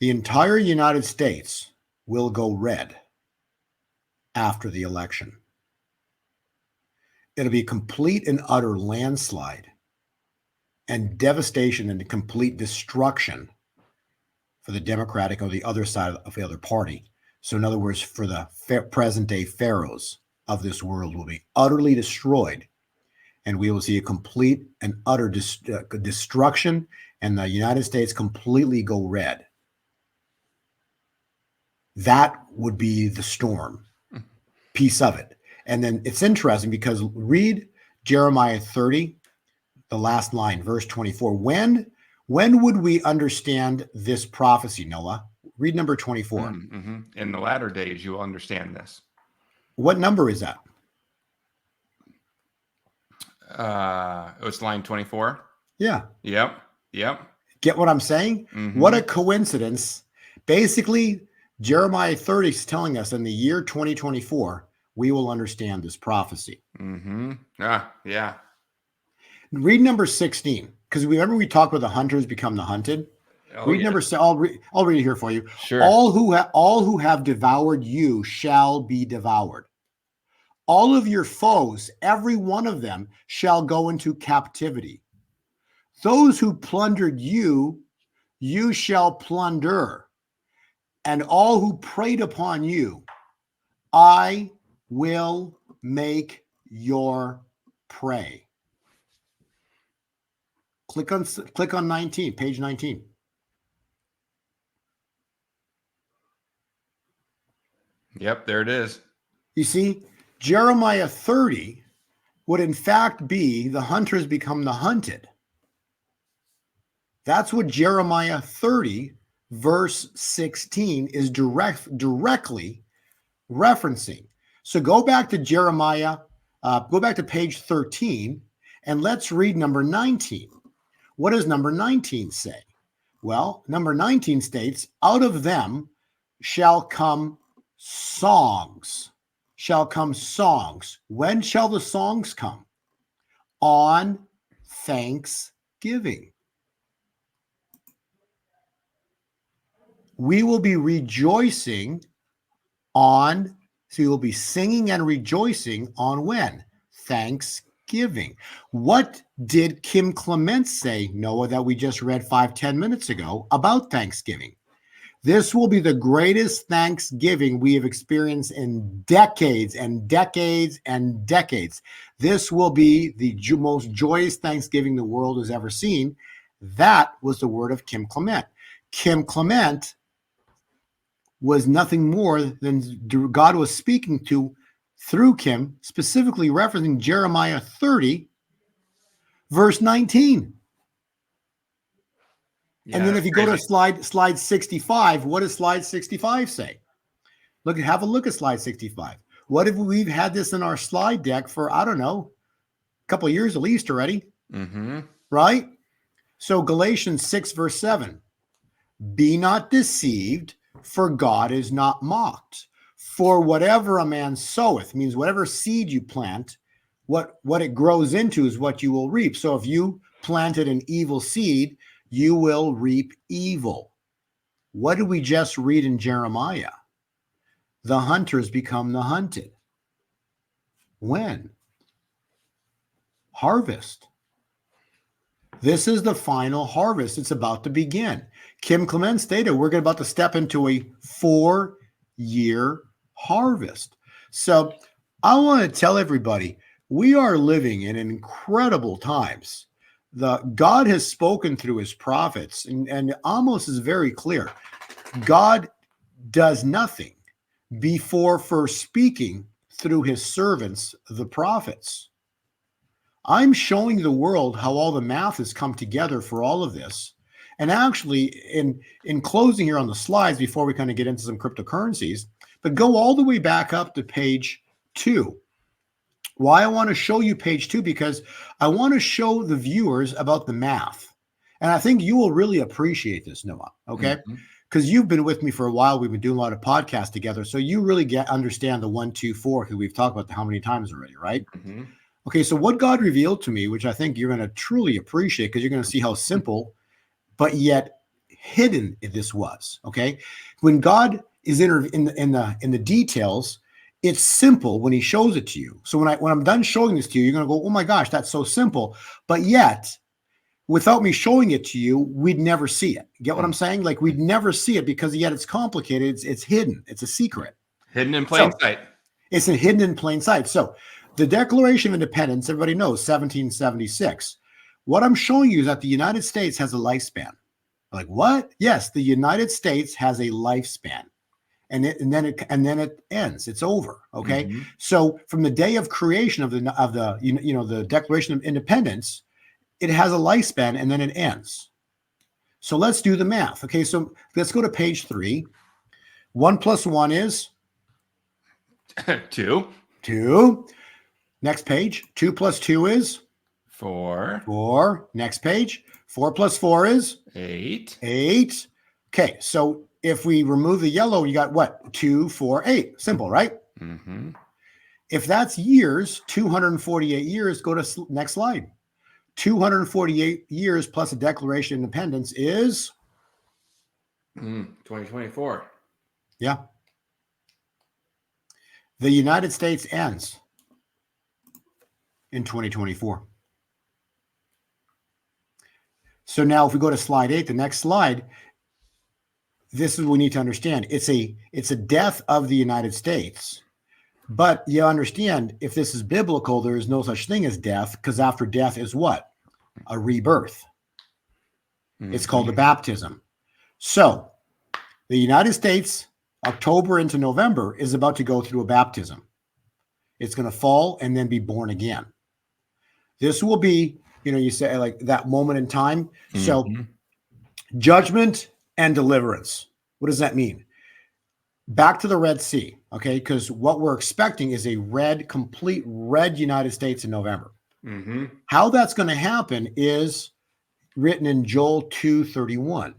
the entire United States will go red after the election. It'll be complete and utter landslide and devastation and complete destruction for the Democratic or the other side of the other party. So in other words, for the present day pharaohs of this world will be utterly destroyed, and we will see a complete and utter destruction, and the United States completely go red. That would be the storm piece of it. And then it's interesting because read Jeremiah 30, the last line, verse 24. When would we understand this prophecy, Noah? Read number 24. Mm-hmm. In the latter days, you will understand this. What number is that? It's line 24. Yeah. Yep. Get what I'm saying? Mm-hmm. What a coincidence. Basically, Jeremiah 30 is telling us in the year 2024, we will understand this prophecy. Mm-hmm. Yeah. Read number 16, because remember we talked about the hunters become the hunted. Read number. I'll read it here for you. Sure. All who have devoured you shall be devoured. All of your foes, every one of them, shall go into captivity. Those who plundered you, you shall plunder, and all who preyed upon you, I will make your prey. Click on 19, page 19. Yep, there it is. You see, Jeremiah 30 would in fact be the hunters become the hunted. That's what Jeremiah 30, verse 16 is directly referencing. So go back to Jeremiah, go back to page 13, and let's read number 19. What does number 19 say? Well, number 19 states, out of them shall come songs. When shall the songs come? On Thanksgiving. We will be rejoicing on, so you will be singing and rejoicing on when? Thanksgiving. What did Kim Clement say, Noah, that we just read 5-10 minutes ago about Thanksgiving? This will be the greatest Thanksgiving we have experienced in decades and decades and decades. This will be the most joyous Thanksgiving the world has ever seen. That was the word of Kim Clement. Kim Clement was nothing more than God was speaking to through Kim, specifically referencing Jeremiah 30, verse 19. Yeah, and then if you go to crazy. slide 65, what does slide 65 say? Have a look at slide 65. What if we've had this in our slide deck for, I don't know, a couple of years at least already, right? So Galatians 6, verse 7, be not deceived, for God is not mocked. For whatever a man soweth, means whatever seed you plant, what it grows into is what you will reap. So if you planted an evil seed, you will reap evil. What did we just read in Jeremiah? The hunters become the hunted. When? Harvest. This is the final harvest. It's about to begin. Kim Clement stated we're about to step into a 4-year harvest. So I want to tell everybody, we are living in incredible times. God has spoken through his prophets, and Amos is very clear. God does nothing before first speaking through his servants, the prophets. I'm showing the world how all the math has come together for all of this. And actually, in closing here on the slides, before we kind of get into some cryptocurrencies, but go all the way back up to page 2. Why I want to show you page 2, because I want to show the viewers about the math. And I think you will really appreciate this, Noah, okay? Because you've been with me for a while. We've been doing a lot of podcasts together. So you really understand the 1, 2, 4, because we've talked about how many times already, right? Okay, so what God revealed to me, which I think you're going to truly appreciate because you're going to see how simple, but yet hidden this was. Okay, when God is in the details, it's simple when He shows it to you. So when I'm done showing this to you, you're going to go, "Oh my gosh, that's so simple," but yet, without me showing it to you, we'd never see it. Get what I'm saying? Like we'd never see it because yet it's complicated. It's hidden. It's a secret. Hidden in plain sight. It's hidden in plain sight. So the Declaration of Independence, everybody knows, 1776. What I'm showing you is that the United States has a lifespan. Like what? Yes, the United States has a lifespan. And then it ends. It's over. Okay. Mm-hmm. So from the day of creation of the Declaration of Independence, it has a lifespan and then it ends. So let's do the math. Okay, so let's go to page 3. 1 + 1 is 2. 2. Next page. 2 + 2 is 4. 4. Next page. 4 + 4 is 8. 8. Okay, so if we remove the yellow, you got what? 2, 4, 8. Simple, right? Mm-hmm. If that's years, 248 years, go to next slide. 248 years plus a Declaration of Independence is 2024. Yeah. The United States ends in 2024. So now if we go to slide 8, the next slide, this is what we need to understand. It's a death of the United States. But you understand, if this is biblical, there is no such thing as death, because after death is what? A rebirth. Mm-hmm. It's called a baptism. So the United States, October into November, is about to go through a baptism. It's going to fall and then be born again. This will be, you say like that moment in time. Mm-hmm. So judgment and deliverance. What does that mean? Back to the Red Sea, okay? Because what we're expecting is a complete red United States in November. Mm-hmm. How that's going to happen is written in Joel 2:31.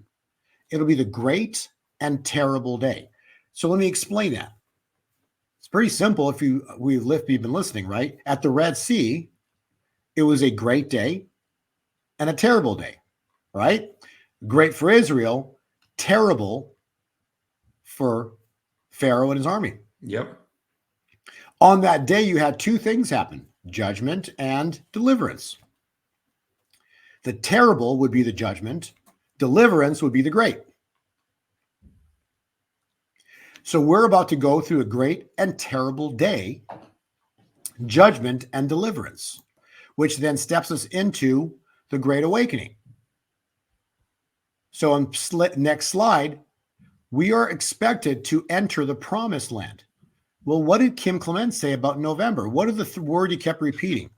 It'll be the great and terrible day. So let me explain that. It's pretty simple if you've been listening, right? At the Red Sea, it was a great day and a terrible day, right? Great for Israel, terrible for Pharaoh and his army. Yep. On that day, you had 2 things happen: judgment and deliverance. The terrible would be the judgment. Deliverance would be the great. So we're about to go through a great and terrible day, judgment and deliverance, which then steps us into the Great Awakening. So on next slide, we are expected to enter the promised land. Well, what did Kim Clement say about November? What is the word he kept repeating?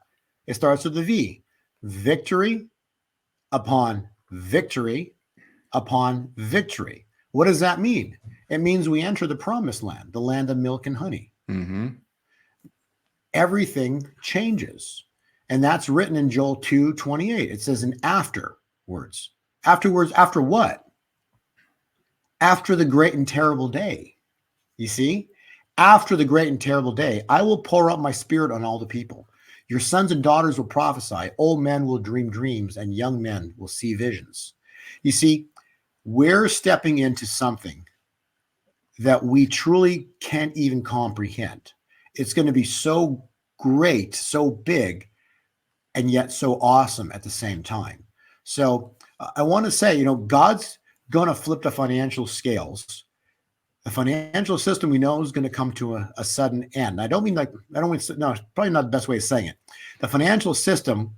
It starts with the V. Victory upon victory upon victory. What does that mean? It means we enter the promised land, the land of milk and honey. Mm-hmm. Everything changes. And that's written in Joel 2:28. It says, "And afterwards." Afterwards, after what? After the great and terrible day. You see? After the great and terrible day, I will pour out my spirit on all the people. Your sons and daughters will prophesy. Old men will dream dreams, and young men will see visions. You see, we're stepping into something that we truly can't even comprehend. It's going to be so great, so big, and yet so awesome at the same time. So I want to say, God's going to flip the financial scales. The financial system we know is going to come to a sudden end. It's probably not the best way of saying it. The financial system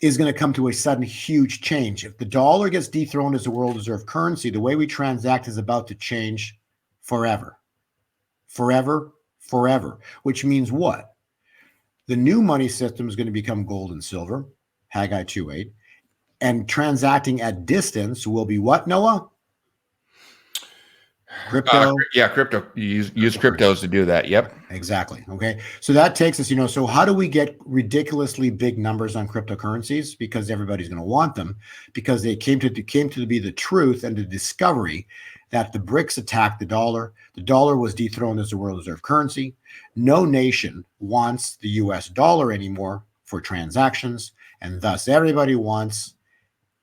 is going to come to a sudden huge change. If the dollar gets dethroned as the world reserve currency, the way we transact is about to change forever. Forever, forever. Which means what? The new money system is going to become gold and silver, Haggai 2:8. And transacting at distance will be what, Noah? Crypto. Crypto. You use cryptos to do that. Yep. Exactly. Okay. So that takes us, so how do we get ridiculously big numbers on cryptocurrencies? Because everybody's going to want them, because they came to be the truth and the discovery that the BRICS attacked the dollar. The dollar was dethroned as the world reserve currency. No nation wants the US dollar anymore for transactions, and thus everybody wants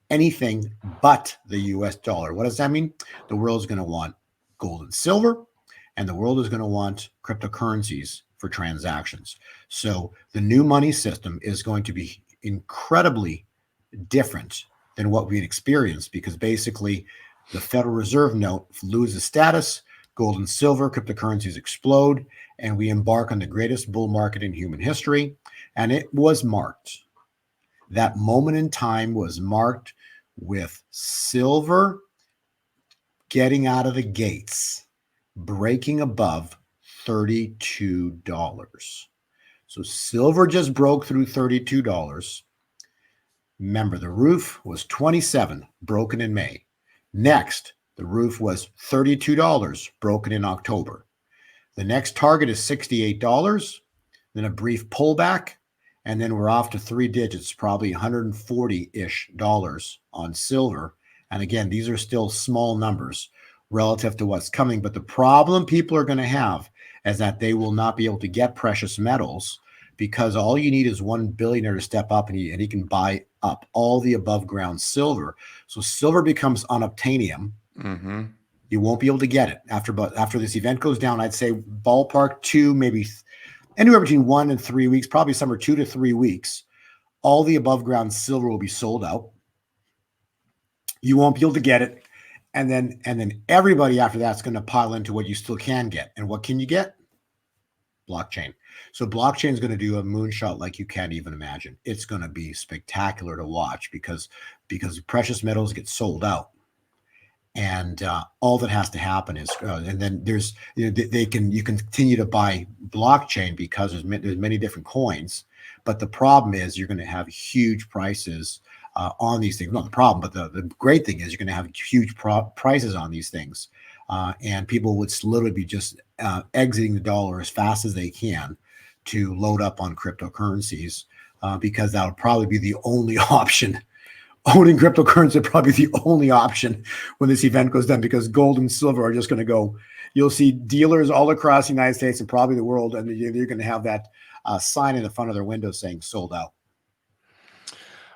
anything but the US dollar. What does that mean? The world's going to want gold and silver, and the world is going to want cryptocurrencies for transactions. So the new money system is going to be incredibly different than what we'd experienced, because basically the Federal Reserve note loses status, gold and silver, cryptocurrencies explode, and we embark on the greatest bull market in human history. And it was marked. That moment in time was marked with silver getting out of the gates, breaking above $32. So silver just broke through $32. Remember, the roof was 27, broken in May. Next, the roof was $32, broken in October. The next target is $68, then a brief pullback, and then we're off to three digits, probably $140-ish on silver. And again, these are still small numbers relative to what's coming. But the problem people are going to have is that they will not be able to get precious metals, because all you need is one billionaire to step up and he can buy up all the above ground silver. So silver becomes unobtainium. Mm-hmm. You won't be able to get it after this event goes down. I'd say ballpark 2, maybe anywhere between 1 and 3 weeks, probably somewhere 2 to 3 weeks. All the above ground silver will be sold out. You won't be able to get it. And then everybody after that's going to pile into what you still can get. And what can you get? Blockchain. So blockchain is going to do a moonshot like you can't even imagine. It's going to be spectacular to watch because precious metals get sold out, and all that has to happen is, and then there's you can continue to buy blockchain because there's many different coins, but the problem is you're going to have huge prices on these things. Not the problem, but the great thing is you're going to have huge prices on these things, and people would literally be just exiting the dollar as fast as they can to load up on cryptocurrencies, because that would probably be the only option. Owning cryptocurrency would probably be the only option when this event goes down, because gold and silver are just going to go. You'll see dealers all across the United States and probably the world, and you're going to have that sign in the front of their window saying sold out.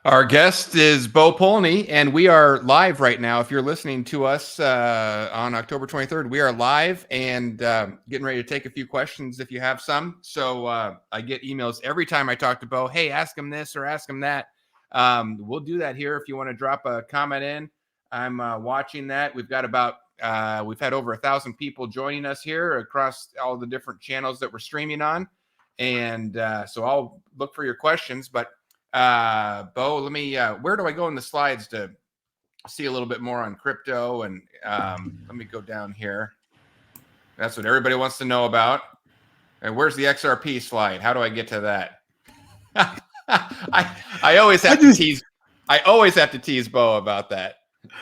Our guest is Bo Polnny, and we are live right now. If you're listening to us on October 23rd, we are live and getting ready to take a few questions if you have some. So I get emails every time I talk to Bo. Hey, ask him this or ask him that. We'll do that here if you want to drop a comment in. I'm watching that. We've got we've had over 1,000 people joining us here across all the different channels that we're streaming on. And so I'll look for your questions, but Bo, let me where do I go in the slides to see a little bit more on crypto? And let me go down here. That's what everybody wants to know about. And where's the XRP slide? How do I get to that? I always have to tease. I always have to tease Bo about that.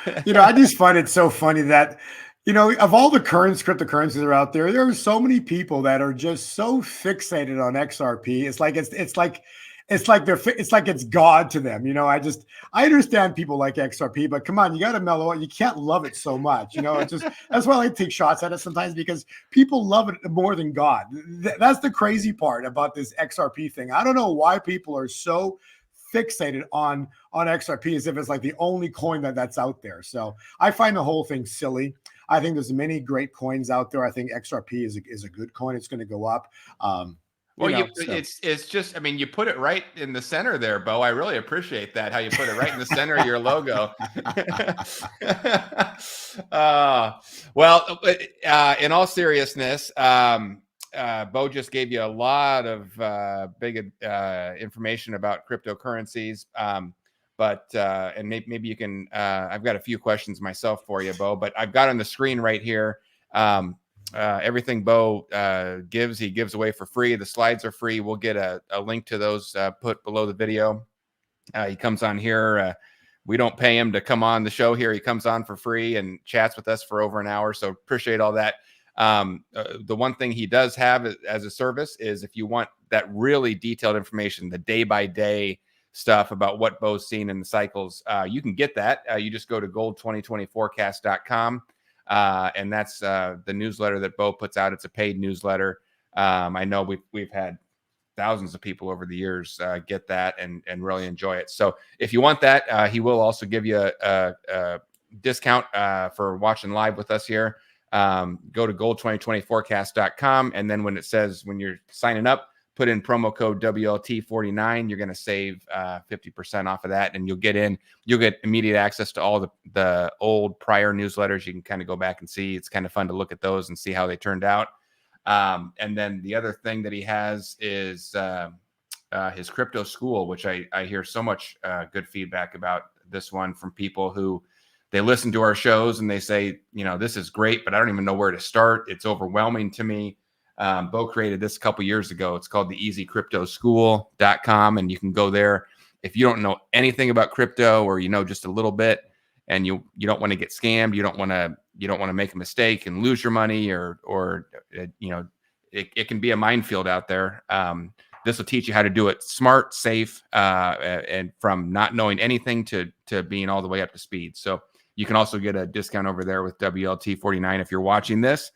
I just find it so funny that of all the cryptocurrencies that are out there, there are so many people that are just so fixated on XRP. It's like it's God to them. I understand people like XRP, but come on, you got to mellow out. You can't love it so much. That's why I like to take shots at it sometimes, because people love it more than God. That's the crazy part about this XRP thing. I don't know why people are so fixated on XRP as if it's like the only coin that's out there. So I find the whole thing silly. I think there's many great coins out there. I think XRP is a good coin. It's going to go up. It's just, I mean, you put it right in the center there, Bo. I really appreciate that, how you put it right in the center of your logo. In all seriousness, Bo just gave you a lot of big information about cryptocurrencies. And maybe you can, I've got a few questions myself for you, Bo, but I've got on the screen right here. Everything Bo gives, he gives away for free. The slides are free. We'll get a link to those put below the video. He comes on here. We don't pay him to come on the show here. He comes on for free and chats with us for over an hour. So appreciate all that. The one thing he does have as a service is if you want that really detailed information, the day-by-day stuff about what Bo's seen in the cycles, you can get that. You just go to gold2020forecast.com. And that's the newsletter that Bo puts out. It's a paid newsletter. I know we've had thousands of people over the years get that and really enjoy it. So if you want that, he will also give you a discount for watching live with us here. Go to gold2020forecast.com. And then when you're signing up, put in promo code WLT49, you're going to save 50% off of that. And you'll get immediate access to all the old prior newsletters. You can kind of go back and see. It's kind of fun to look at those and see how they turned out. And then the other thing that he has is his crypto school, which I hear so much good feedback about this one from people who they listen to our shows and they say, this is great, but I don't even know where to start. It's overwhelming to me. Bo created this a couple years ago. It's called the easycryptoschool.com. And you can go there. If you don't know anything about crypto or just a little bit and you don't want to get scammed, you don't want to make a mistake and lose your money or it can be a minefield out there. This will teach you how to do it smart, safe, and from not knowing anything to being all the way up to speed. So you can also get a discount over there with WLT49 if you're watching this.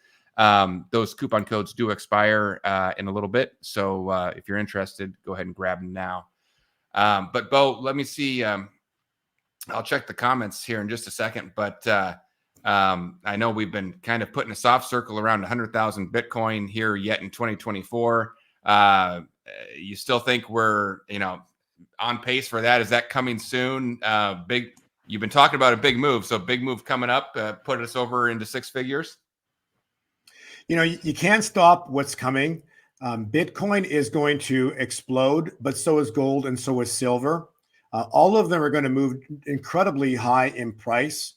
Those coupon codes do expire in a little bit. So if you're interested, go ahead and grab them now. But Bo, let me see. I'll check the comments here in just a second. But I know we've been kind of putting a soft circle around 100,000 Bitcoin here yet in 2024. You still think we're, on pace for that? Is that coming soon? You've been talking about a big move. So big move coming up, put us over into six figures. You can't stop what's coming. Bitcoin is going to explode, but so is gold and so is silver. All of them are going to move incredibly high in price.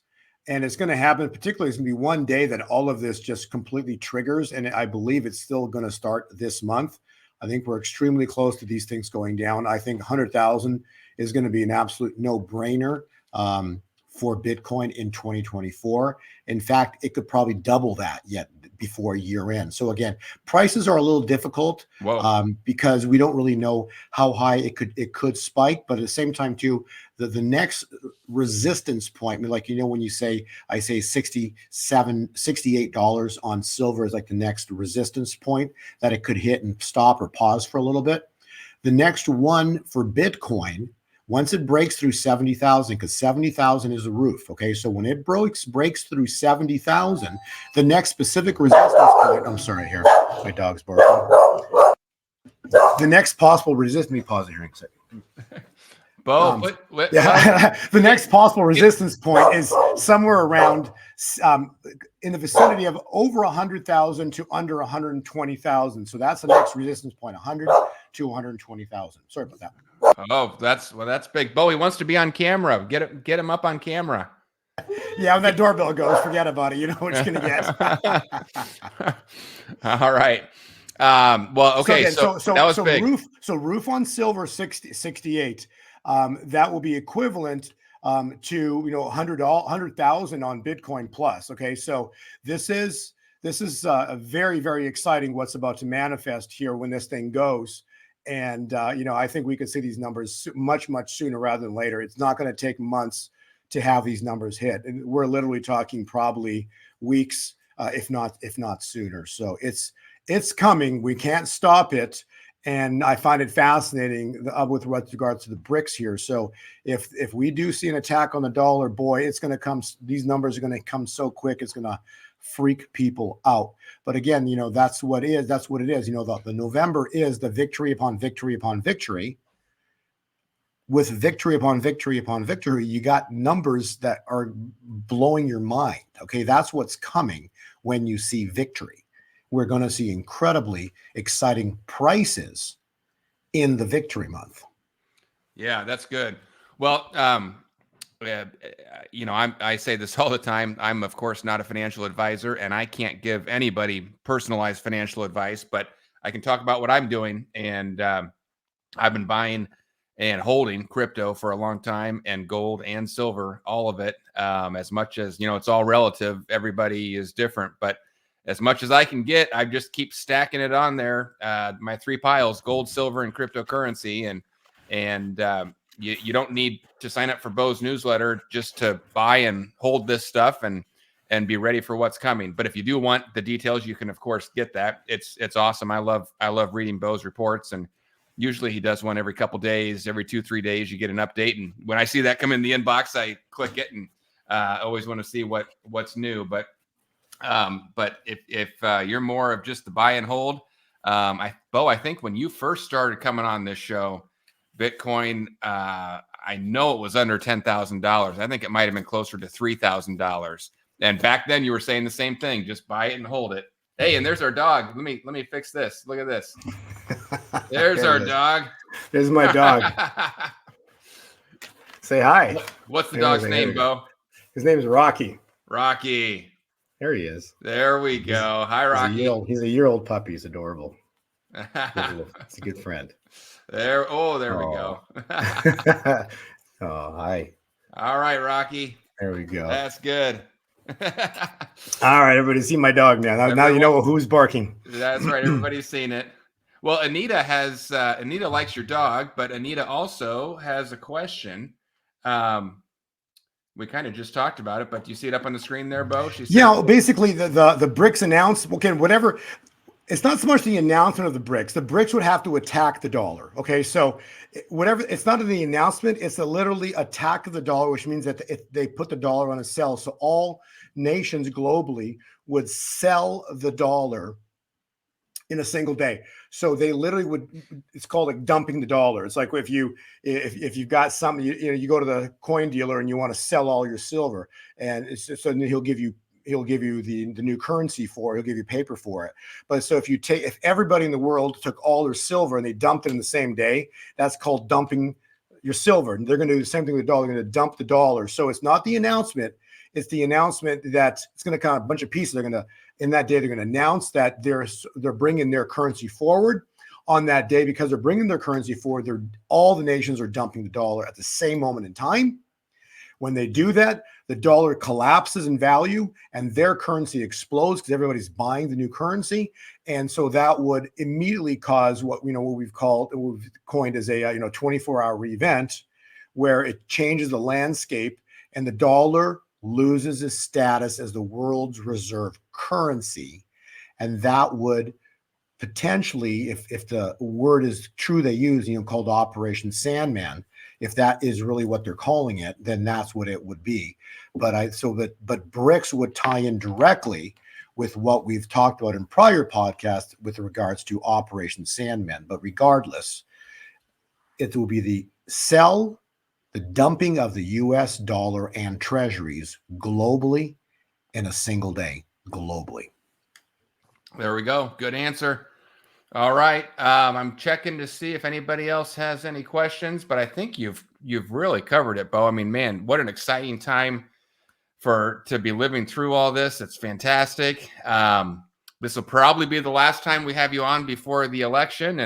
And it's going to happen, particularly it's going to be one day that all of this just completely triggers. And I believe it's still going to start this month. I think we're extremely close to these things going down. I think 100,000 is going to be an absolute no-brainer for Bitcoin in 2024. In fact, it could probably double that yet before year end. So again, prices are a little difficult because we don't really know how high it could spike. But at the same time, too, the next resistance point, when you say, I say $68 on silver is like the next resistance point that it could hit and stop or pause for a little bit. The next one for Bitcoin, once it breaks through 70,000, because 70,000 is the roof. Okay. So when it breaks through 70,000, the next specific resistance point, I'm sorry here, my dog's barking. The next possible resistance, let me pause it here in a second. Bo, the next possible resistance point is somewhere around in the vicinity of over 100,000 to under 120,000. So that's the next resistance point, 100 to 120,000. Sorry about that. Oh, that's big. Bo, he wants to be on camera. Get him up on camera. Yeah, when that doorbell goes, forget about it. You know what you're going to get. All right. Well, okay. So that was big. Roof on silver 68. That will be equivalent to 100,000 on Bitcoin plus. Okay, so this is a very, very exciting what's about to manifest here when this thing goes. And I think we could see these numbers much, much sooner rather than later. It's not going to take months to have these numbers hit. And we're literally talking probably weeks, if not sooner. So it's coming. We can't stop it. And I find it fascinating with regards to the BRICS here. So if we do see an attack on the dollar, boy, it's going to come. These numbers are going to come so quick. It's going to freak people out. But again, that's what it is. The November is the victory upon victory upon victory. With victory upon victory upon victory, you got numbers that are blowing your mind. Okay, that's what's coming when you see victory. We're going to see incredibly exciting prices in the victory month. Yeah, that's good. Well, I say this all the time. I'm, of course, not a financial advisor, and I can't give anybody personalized financial advice, but I can talk about what I'm doing. And I've been buying and holding crypto for a long time, and gold and silver, all of it. As much as, it's all relative. Everybody is different, but as much as I can get, I just keep stacking it on there. My three piles: gold, silver, and cryptocurrency. And you don't need to sign up for Bo's newsletter just to buy and hold this stuff and and be ready for what's coming. But if you do want the details, you can of course get that. It's awesome. I love reading Bo's reports, and usually he does one every couple days, every 2-3 days you get an update. And when I see that come in the inbox, I click it and always want to see what's new. But if you're more of just the buy and hold, Bo, I think when you first started coming on this show, Bitcoin, I know it was under $10,000. I think it might have been closer to $3,000. And back then you were saying the same thing, just buy it and hold it. Hey, and there's our dog. Let me fix this. Look at this. There's our dog. There's my dog. Say hi. What's the dog's name, Bo? His name is Rocky. Rocky. There he is. There we go. Hi, Rocky. He's a year-old puppy. He's adorable. He's a good friend. There we go. Oh, hi. All right, Rocky. There we go. That's good. All right, everybody see my dog now. Now you know who's barking. That's right. Everybody's seen it. Well, Anita likes your dog, but Anita also has a question. We kind of just talked about it, but do you see it up on the screen there, Bo? Basically the BRICS announced, whatever. It's not so much the announcement of the BRICS. The BRICS would have to attack the dollar. Okay, so whatever, it's not in the announcement. It's a literally attack of the dollar, which means that they put the dollar on a sell. So all nations globally would sell the dollar in a single day. So they literally would. It's called like dumping the dollar. It's like if you've got something, you go to the coin dealer and you want to sell all your silver, and so then he'll give you the new currency for it. He'll give you paper for it. But so if everybody in the world took all their silver and they dumped it in the same day, that's called dumping your silver. And they're going to do the same thing with the dollar. They're going to dump the dollar. So it's not the announcement. It's the announcement that it's going to come a bunch of pieces. In that day, they're going to announce that they're bringing their currency forward on that day. Because they're bringing their currency forward, all the nations are dumping the dollar at the same moment in time. When they do that, the dollar collapses in value and their currency explodes because everybody's buying the new currency. And so that would immediately cause what we've coined as a 24-hour event where it changes the landscape and the dollar loses its status as the world's reserve currency. And that would potentially, if the word is true they use, called Operation Sandman, if that is really what they're calling it, then that's what it would be. But BRICS would tie in directly with what we've talked about in prior podcasts with regards to Operation Sandman. But regardless, it will be the dumping of the US dollar and treasuries globally in a single day, globally. There we go. Good answer. All right. I'm checking to see if anybody else has any questions, but I think you've really covered it, Bo. I mean, man, what an exciting time to be living through all this. It's fantastic. This will probably be the last time we have you on before the election,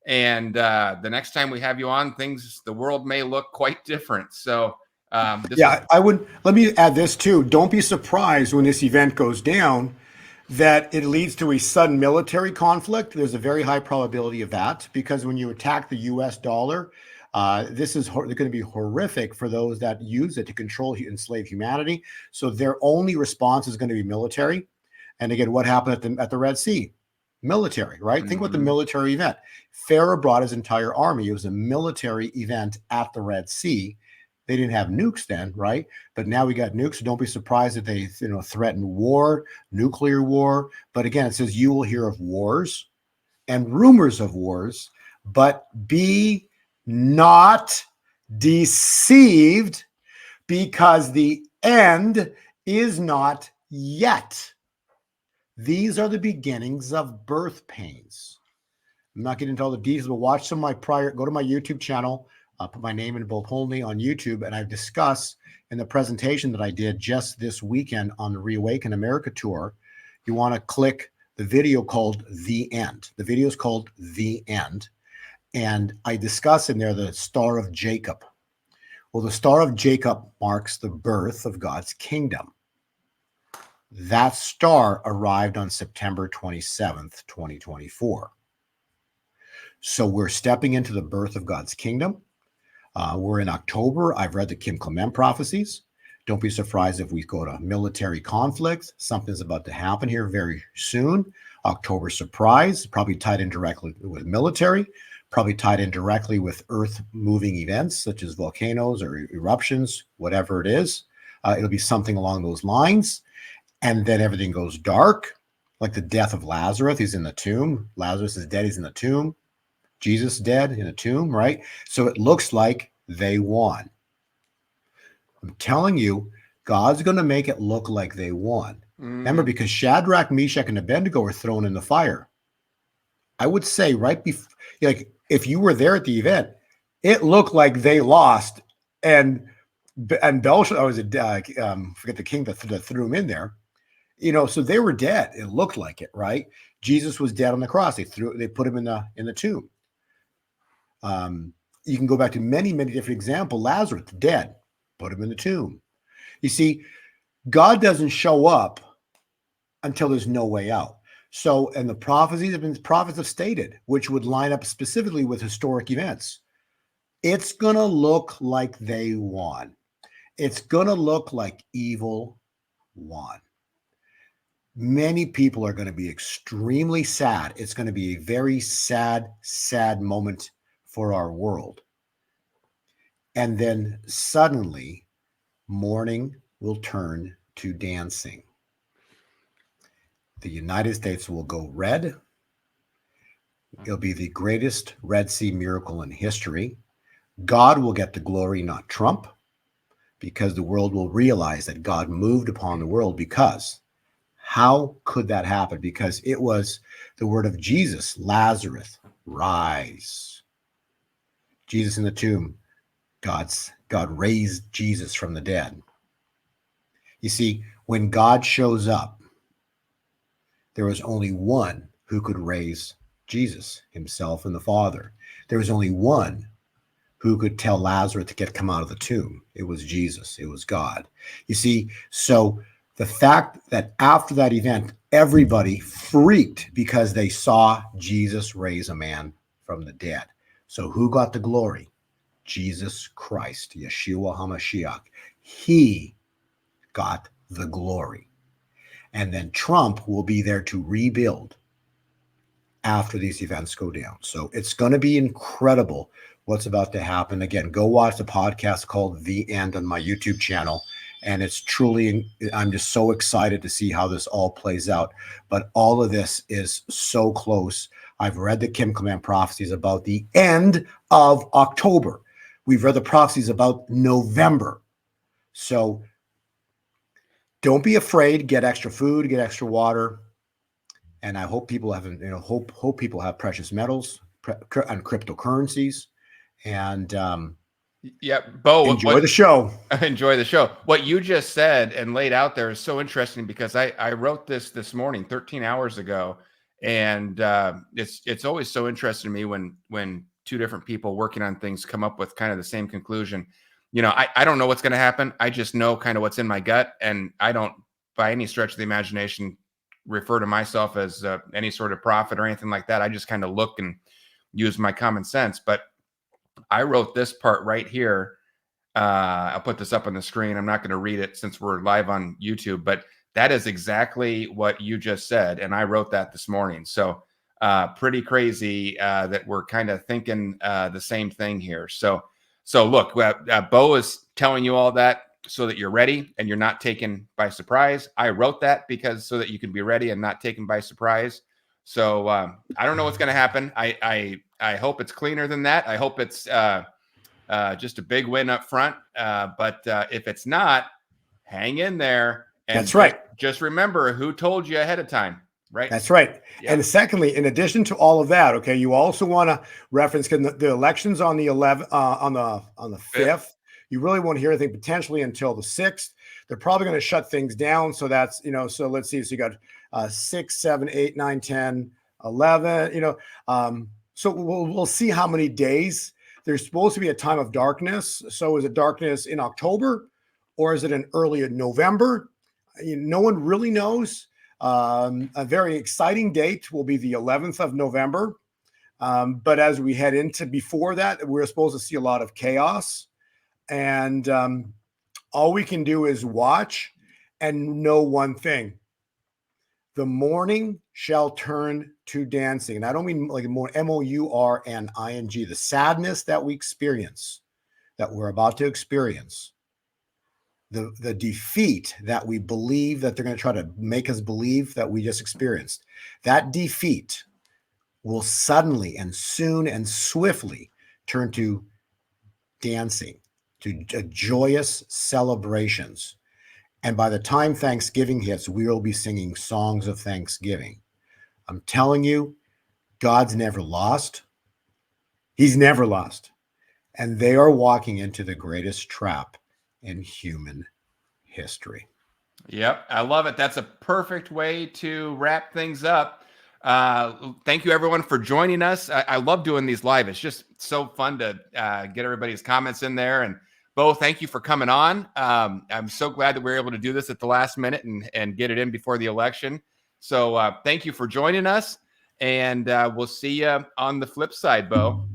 and the next time we have you on, the world may look quite different. So let me add this too. Don't be surprised when this event goes down that it leads to a sudden military conflict. There's a very high probability of that, because when you attack the US dollar, this is going to be horrific for those that use it to control and enslave humanity. So their only response is going to be military. And again, what happened at the Red Sea? Military, right? Mm-hmm. Think about the military event. Pharaoh brought his entire army. It was a military event at the Red Sea. They didn't have nukes then, right? But now we got nukes. So don't be surprised that they, threaten war, nuclear war. But again, it says you will hear of wars and rumors of wars, but be not deceived, because the end is not yet. These are the beginnings of birth pains. I'm not getting into all the details, but watch go to my YouTube channel. Put my name in Bo POLNY on YouTube, and I've discussed in the presentation that I did just this weekend on the Reawaken America tour. You want to click the video called The End. The video is called The End. And I discuss in there the Star of Jacob. Well, the Star of Jacob marks the birth of God's kingdom. That star arrived on September 27th, 2024. So we're stepping into the birth of God's kingdom. We're in October. I've read the Clement prophecies. Don't be surprised if we go to military conflicts. Something's about to happen here very soon. October surprise, probably tied in directly with military, probably tied in directly with earth-moving events such as volcanoes or eruptions, whatever it is. It'll be something along those lines. And then everything goes dark, like the death of Lazarus. He's in the tomb. Lazarus is dead. He's in the tomb. Jesus dead in a tomb, right? So it looks like they won. I'm telling you, God's going to make it look like they won. Remember, because Shadrach, Meshach, and Abednego were thrown in the fire. I would say right before, like if you were there at the event, it looked like they lost. And Belshazzar, forget the king that threw him in there. You know, so they were dead. It looked like it, right? Jesus was dead on the cross. They put him in the tomb. You can go back to many, many different examples. Lazarus, dead, put him in the tomb. You see, God doesn't show up until there's no way out. So, and the prophets have stated, which would line up specifically with historic events. It's going to look like they won. It's going to look like evil won. Many people are going to be extremely sad. It's going to be a very sad, sad moment for our world. And then suddenly, mourning will turn to dancing. The United States will go red. It'll be the greatest Red Sea miracle in history. God will get the glory, not Trump, because the world will realize that God moved upon the world. Because how could that happen? Because it was the word of Jesus, Lazarus, rise. Jesus in the tomb, God raised Jesus from the dead. You see, when God shows up, there was only one who could raise Jesus, himself and the Father. There was only one who could tell Lazarus to come out of the tomb. It was Jesus. It was God. You see, so the fact that after that event, everybody freaked because they saw Jesus raise a man from the dead. So who got the glory? Jesus Christ, Yeshua HaMashiach. He got the glory. And then Trump will be there to rebuild after these events go down. So it's going to be incredible what's about to happen. Again, go watch the podcast called The End on my YouTube channel. And it's truly, I'm just so excited to see how this all plays out. But all of this is so close. I've read the Clement prophecies about the end of October. We've read the prophecies about November. So don't be afraid. Get extra food, get extra water. And I hope people have, hope people have precious metals and cryptocurrencies. And yeah, Bo, enjoy the show. Enjoy the show. What you just said and laid out there is so interesting because I wrote this morning, 13 hours ago, and it's always so interesting to me when two different people working on things come up with kind of the same conclusion. You know, I don't know what's going to happen. I just know kind of what's in my gut, and I don't, by any stretch of the imagination, refer to myself as any sort of prophet or anything like that. I just kind of look and use my common sense. But I wrote this part right here. I'll put this up on the screen. I'm not going to read it since we're live on YouTube, but that is exactly what you just said. And I wrote that this morning. So pretty crazy that we're kind of thinking the same thing here. So look, Bo is telling you all that so that you're ready and you're not taken by surprise. I wrote that because so that you can be ready and not taken by surprise. So I don't know what's going to happen. I hope it's cleaner than that. I hope it's just a big win up front. But if it's not, hang in there. And that's right. Just remember who told you ahead of time. Right. That's right. Yeah. And secondly, in addition to all of that, okay, you also want to reference the elections on the 11th, on the 5th. You really won't hear anything potentially until the 6th. They're probably going to shut things down. So that's, so let's see. So you got 6, 7, 8, 9, 10, 11, so we'll see how many days. There's supposed to be a time of darkness. So is it darkness in October or is it in early November? No one really knows. A very exciting date will be the 11th of November. But as we head into before that, we're supposed to see a lot of chaos. And All we can do is watch and know one thing. The mourning shall turn to dancing. And I don't mean like more MOURNING. The sadness that we experience, that we're about to experience, the defeat that we believe that they're going to try to make us believe that we just experienced, that defeat will suddenly and soon and swiftly turn to dancing, to joyous celebrations. And by the time Thanksgiving hits, we will be singing songs of thanksgiving. I'm telling you, God's never lost. He's never lost. And they are walking into the greatest trap in human history. Yep, I love it. That's a perfect way to wrap things up. Thank you, everyone, for joining us. I love doing these live. It's just so fun to get everybody's comments in there. And Bo, thank you for coming on. I'm so glad that we were able to do this at the last minute and get it in before the election. So thank you for joining us. And we'll see you on the flip side, Bo.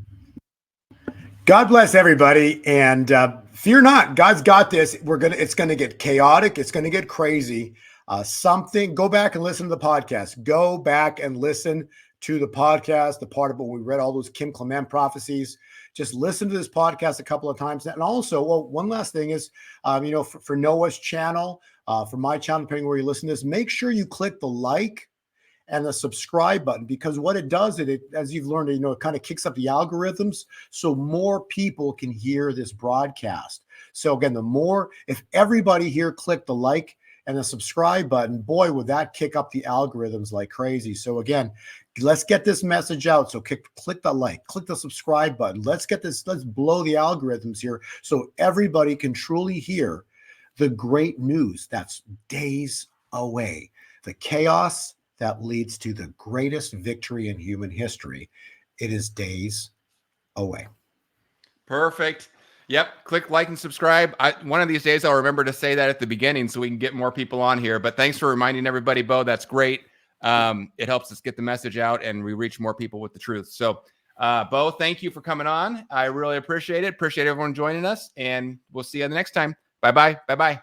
God bless everybody, and fear not. God's got this. It's gonna get chaotic. It's gonna get crazy. Go back and listen to the podcast. Go back and listen to the podcast. The part of what we read, all those Clement prophecies. Just listen to this podcast a couple of times. And also, one last thing is, for Noah's channel, for my channel, depending where you listen to this, make sure you click the like and the subscribe button, because what it does, it as you've learned, it kind of kicks up the algorithms so more people can hear this broadcast. So again, if everybody here clicked the like and the subscribe button, boy, would that kick up the algorithms like crazy. So again, let's get this message out. So click the like, click the subscribe button. Let's blow the algorithms here so everybody can truly hear the great news that's days away. The chaos that leads to the greatest victory in human history. It is days away. Perfect. Yep. Click like and subscribe. One of these days, I'll remember to say that at the beginning so we can get more people on here. But thanks for reminding everybody, Bo. That's great. It helps us get the message out and we reach more people with the truth. So, Bo, thank you for coming on. I really appreciate it. Appreciate everyone joining us, and we'll see you the next time. Bye-bye. Bye-bye.